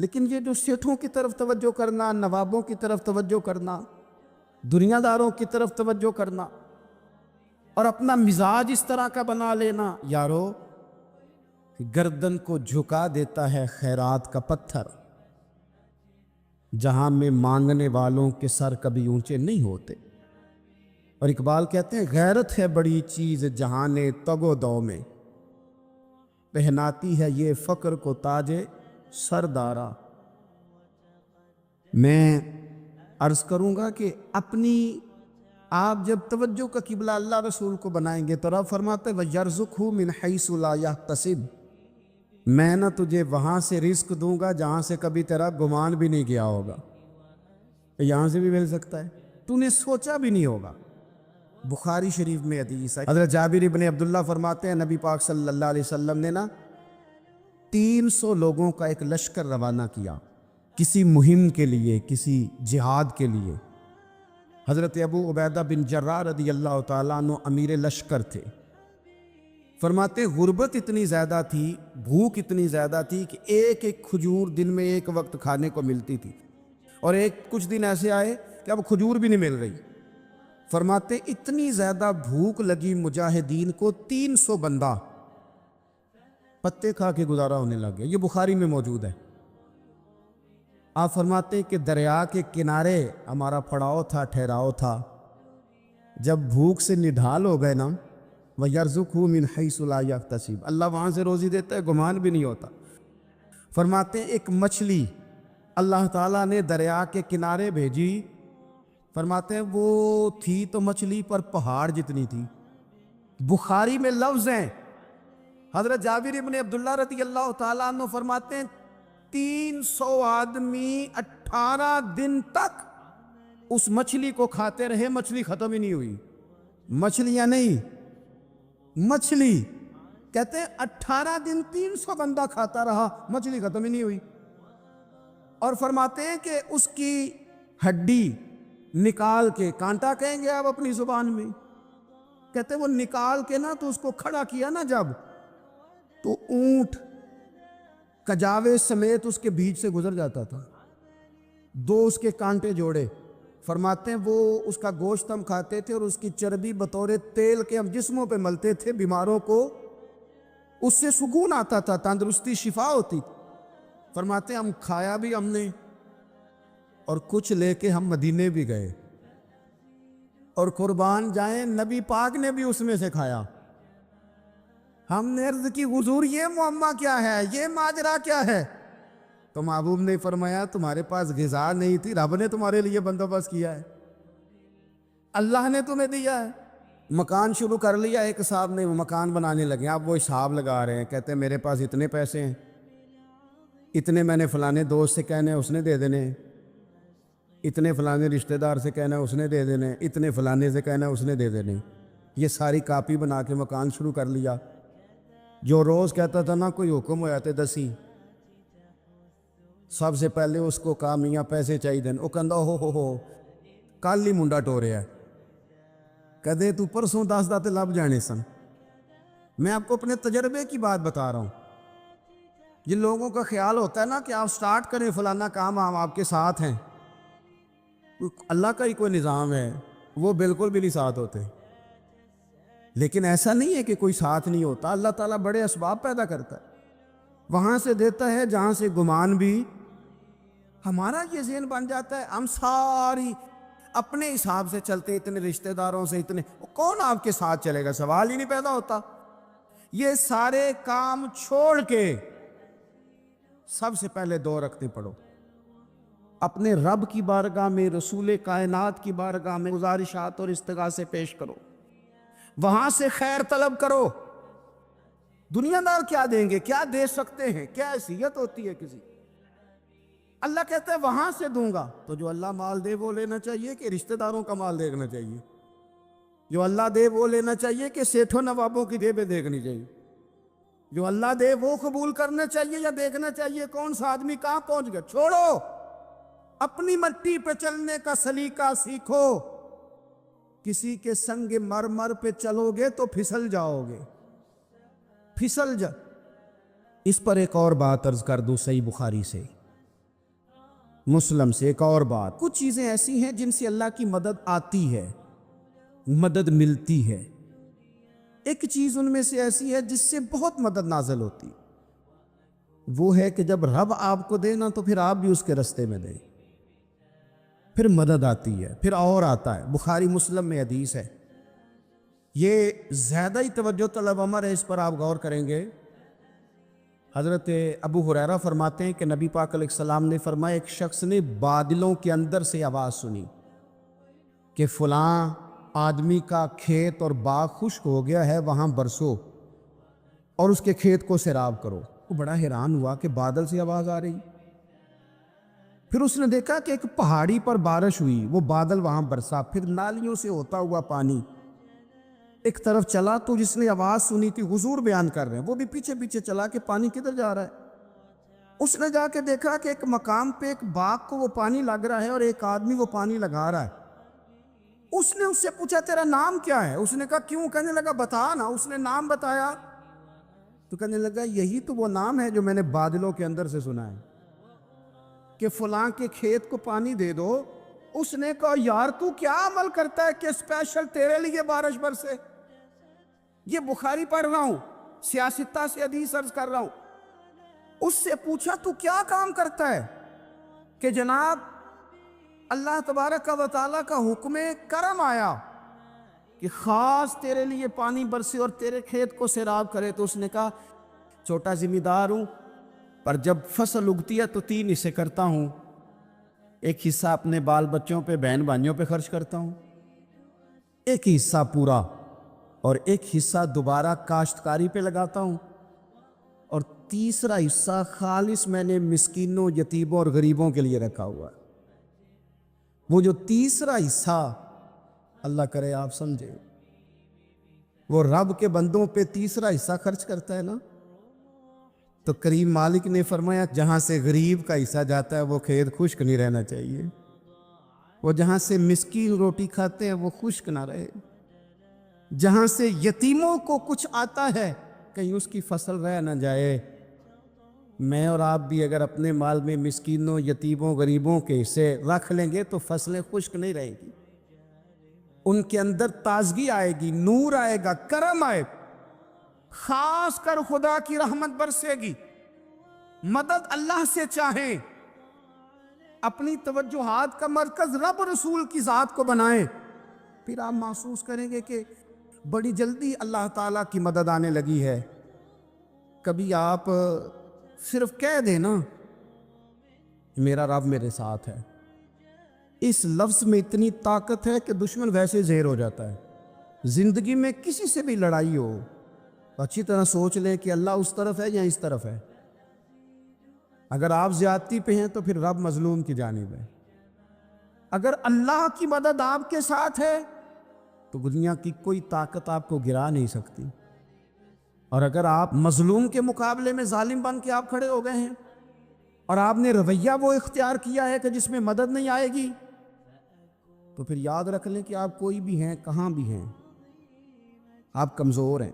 لیکن یہ جو سیٹھوں کی طرف توجہ کرنا، نوابوں کی طرف توجہ کرنا، دنیا داروں کی طرف توجہ کرنا اور اپنا مزاج اس طرح کا بنا لینا، یارو گردن کو جھکا دیتا ہے خیرات کا پتھر، جہاں میں مانگنے والوں کے سر کبھی اونچے نہیں ہوتے۔ اور اقبال کہتے ہیں غیرت ہے بڑی چیز جہان تگ و دو میں، پہناتی ہے یہ فقر کو تاج سردارا۔ میں عرض کروں گا کہ اپنی آپ جب توجہ کا قبلہ اللہ رسول کو بنائیں گے تو رب فرماتے وَيَرْزُقْهُ مِنْ حَيْثُ لَا يَحْتَسِبُ، میں نہ تجھے وہاں سے رزق دوں گا جہاں سے کبھی تیرا گمان بھی نہیں کیا ہوگا، یہاں سے بھی مل سکتا ہے، تو نے سوچا بھی نہیں ہوگا۔ بخاری شریف میں حدیث ہے، حضرت جابر ابن عبداللہ فرماتے ہیں نبی پاک صلی اللہ علیہ وسلم نے 300 لوگوں کا ایک لشکر روانہ کیا کسی مہم کے لیے، کسی جہاد کے لیے۔ حضرت ابو عبیدہ بن جراح رضی اللہ تعالیٰ عنہ امیر لشکر تھے۔ فرماتے غربت اتنی زیادہ تھی، بھوک اتنی زیادہ تھی کہ ایک ایک کھجور دن میں ایک وقت کھانے کو ملتی تھی، اور کچھ دن ایسے آئے کہ اب کھجور بھی نہیں مل رہی۔ فرماتے اتنی زیادہ بھوک لگی مجاہدین کو 300 بندہ پتے کھا کے گزارا ہونے لگے، یہ بخاری میں موجود ہے۔ آپ فرماتے ہیں کہ دریا کے کنارے ہمارا پڑاؤ تھا، ٹھہراؤ تھا، جب بھوک سے نڈھال ہو گئے وَيَرْزُقْهُ مِنْ حَيْثُ لَا يَحْتَسِبُ، اللہ وہاں سے روزی دیتا ہے، گمان بھی نہیں ہوتا۔ فرماتے ہیں ایک مچھلی اللہ تعالیٰ نے دریا کے کنارے بھیجی، فرماتے ہیں وہ تھی تو مچھلی پر پہاڑ جتنی تھی۔ بخاری میں لفظ ہیں، حضرت جابر ابن عبداللہ رضی اللہ تعالیٰ عنہ فرماتے ہیں 300 آدمی 18 دن تک اس مچھلی کو کھاتے رہے، مچھلی ختم ہی نہیں ہوئی۔ مچھلیاں نہیں، مچھلی کہتے ہیں 18 دن 300 بندہ کھاتا رہا، مچھلی ختم ہی نہیں ہوئی۔ اور فرماتے ہیں کہ اس کی ہڈی نکال کے، کانٹا کہیں گے آپ اپنی زبان میں، کہتے ہیں وہ نکال کے تو اس کو کھڑا کیا جب، تو اونٹ کجاوے سمیت اس کے بیچ سے گزر جاتا تھا، 2 اس کے کانٹے جوڑے۔ فرماتے ہیں وہ اس کا گوشت ہم کھاتے تھے اور اس کی چربی بطور تیل کے ہم جسموں پہ ملتے تھے، بیماروں کو اس سے سکون آتا تھا، تندرستی شفا ہوتی تھی۔ فرماتے ہیں ہم کھایا بھی ہم نے، اور کچھ لے کے ہم مدینے بھی گئے، اور قربان جائیں نبی پاک نے بھی اس میں سے کھایا۔ ہم نے عرض کی حضور یہ معمہ کیا ہے، یہ ماجرا کیا ہے؟ تو محبوب نے فرمایا تمہارے پاس غذا نہیں تھی، رب نے تمہارے لیے بندوبست کیا ہے، اللہ نے تمہیں دیا ہے۔ مکان شروع کر لیا، ایک صاحب نے مکان بنانے لگے، آپ وہ حساب لگا رہے ہیں، کہتے ہیں میرے پاس اتنے پیسے ہیں، اتنے میں نے فلانے دوست سے کہنے اس نے دے دینے، اتنے فلانے رشتہ دار سے کہنا اس نے دے دینے، اتنے فلانے سے کہنا اس نے دے دینے۔ یہ ساری کاپی بنا کے مکان شروع کر لیا۔ جو روز کہتا تھا کوئی حکم ہو جاتے 10 سب سے پہلے اس کو کہا میاں پیسے چاہیے دین، وہ کہندا ہو کل ہی منڈا ٹوریا، کدے تو پرسوں 10 داتے لب جانے سن۔ میں آپ کو اپنے تجربے کی بات بتا رہا ہوں۔ جن لوگوں کا خیال ہوتا ہے کہ آپ سٹارٹ کریں فلانا کام، ہم آپ کے ساتھ ہیں، اللہ کا ہی کوئی نظام ہے، وہ بالکل بھی نہیں ساتھ ہوتے۔ لیکن ایسا نہیں ہے کہ کوئی ساتھ نہیں ہوتا، اللہ تعالیٰ بڑے اسباب پیدا کرتا ہے، وہاں سے دیتا ہے جہاں سے گمان بھی۔ ہمارا یہ ذہن بن جاتا ہے ہم ساری اپنے حساب سے چلتے، اتنے رشتہ داروں سے، اتنے کون آپ کے ساتھ چلے گا؟ سوال ہی نہیں پیدا ہوتا۔ یہ سارے کام چھوڑ کے سب سے پہلے 2 رکعتیں پڑھو، اپنے رب کی بارگاہ میں، رسول کائنات کی بارگاہ میں گزارشات اور استغاثے پیش کرو، وہاں سے خیر طلب کرو۔ دنیا دار کیا دیں گے؟ کیا دے سکتے ہیں؟ کیا حیثیت ہوتی ہے کسی؟ اللہ کہتا ہے وہاں سے دوں گا۔ تو جو اللہ مال دے وہ لینا چاہیے کہ رشتہ داروں کا مال دیکھنا چاہیے؟ جو اللہ دے وہ لینا چاہیے کہ سیٹھوں نوابوں کی جیبیں دیکھنی چاہیے؟ جو اللہ دے وہ قبول کرنا چاہیے یا دیکھنا چاہیے کون سا آدمی کہاں پہنچ گیا؟ چھوڑو، اپنی مٹی پہ چلنے کا سلیقہ سیکھو۔ کسی کے سنگ مرمر پہ چلو گے تو پھسل جاؤ گے، پھسل جا۔ اس پر ایک اور بات عرض کر دوں، صحیح بخاری سے، مسلم سے ایک اور بات۔ کچھ چیزیں ایسی ہیں جن سے اللہ کی مدد آتی ہے، مدد ملتی ہے۔ ایک چیز ان میں سے ایسی ہے جس سے بہت مدد نازل ہوتی، وہ ہے کہ جب رب آپ کو دے نا تو پھر آپ بھی اس کے رستے میں دیں، پھر مدد آتی ہے، پھر اور آتا ہے۔ بخاری مسلم میں حدیث ہے، یہ زیادہ ہی توجہ طلب امر ہے، اس پر آپ غور کریں گے۔ حضرت ابو ہریرہ فرماتے ہیں کہ نبی پاک علیہ السلام نے فرمایا ایک شخص نے بادلوں کے اندر سے آواز سنی کہ فلاں آدمی کا کھیت اور باغ خشک ہو گیا ہے، وہاں برسو اور اس کے کھیت کو سیراب کرو۔ وہ بڑا حیران ہوا کہ بادل سے آواز آ رہی۔ پھر اس نے دیکھا کہ ایک پہاڑی پر بارش ہوئی، وہ بادل وہاں برسا، پھر نالیوں سے ہوتا ہوا پانی ایک طرف چلا۔ تو جس نے آواز سنی تھی، حضور بیان کر رہے ہیں، وہ بھی پیچھے پیچھے چلا کہ پانی کدھر جا رہا ہے۔ اس نے جا کے دیکھا کہ ایک مقام پہ ایک باغ کو وہ پانی لگ رہا ہے اور ایک آدمی وہ پانی لگا رہا ہے۔ اس نے اس سے پوچھا تیرا نام کیا ہے؟ اس نے کہا کیوں؟ کہنے لگا بتا نا۔ اس نے نام بتایا تو کہنے لگا یہی تو وہ نام ہے جو میں نے بادلوں کے اندر سے سنا ہے کہ فلاں کے کھیت کو پانی دے دو۔ اس نے کہا یار تو کیا عمل کرتا ہے کہ اسپیشل تیرے لیے بارش برسے؟ یہ بخاری پڑھ رہا ہوں، سیاستہ سے حدیث عرض کر رہا ہوں۔ اس سے پوچھا تو کیا کام کرتا ہے کہ جناب اللہ تبارک و تعالیٰ کا حکم کرم آیا کہ خاص تیرے لیے پانی برسے اور تیرے کھیت کو سیراب کرے؟ تو اس نے کہا چھوٹا ذمہ دار ہوں، پر جب فصل اگتی ہے تو 3 حصے کرتا ہوں، ایک حصہ اپنے بال بچوں پہ، بہن بھائیوں پہ خرچ کرتا ہوں، ایک حصہ پورا، اور ایک حصہ دوبارہ کاشتکاری پہ لگاتا ہوں، اور تیسرا حصہ خالص میں نے مسکینوں، یتیموں اور غریبوں کے لیے رکھا ہوا ہے۔ وہ جو تیسرا حصہ، اللہ کرے آپ سمجھے، وہ رب کے بندوں پہ تیسرا حصہ خرچ کرتا ہے نا، تو کریم مالک نے فرمایا جہاں سے غریب کا حصہ جاتا ہے وہ کھیت خشک نہیں رہنا چاہیے، وہ جہاں سے مسکین روٹی کھاتے ہیں وہ خشک نہ رہے، جہاں سے یتیموں کو کچھ آتا ہے کہیں اس کی فصل رہ نہ جائے۔ میں اور آپ بھی اگر اپنے مال میں مسکینوں، یتیموں، غریبوں کے حصے رکھ لیں گے تو فصلیں خشک نہیں رہیں گی، ان کے اندر تازگی آئے گی، نور آئے گا، کرم آئے گا، خاص کر خدا کی رحمت برسے گی۔ مدد اللہ سے چاہیں، اپنی توجہات کا مرکز رب رسول کی ذات کو بنائیں، پھر آپ محسوس کریں گے کہ بڑی جلدی اللہ تعالیٰ کی مدد آنے لگی ہے۔ کبھی آپ صرف کہہ دیں نا میرا رب میرے ساتھ ہے، اس لفظ میں اتنی طاقت ہے کہ دشمن ویسے زہر ہو جاتا ہے۔ زندگی میں کسی سے بھی لڑائی ہو، اچھی طرح سوچ لیں کہ اللہ اس طرف ہے یا اس طرف ہے۔ اگر آپ زیادتی پہ ہیں تو پھر رب مظلوم کی جانب ہے۔ اگر اللہ کی مدد آپ کے ساتھ ہے تو دنیا کی کوئی طاقت آپ کو گرا نہیں سکتی، اور اگر آپ مظلوم کے مقابلے میں ظالم بن کے آپ کھڑے ہو گئے ہیں اور آپ نے رویہ وہ اختیار کیا ہے کہ جس میں مدد نہیں آئے گی، تو پھر یاد رکھ لیں کہ آپ کوئی بھی ہیں، کہاں بھی ہیں، آپ کمزور ہیں۔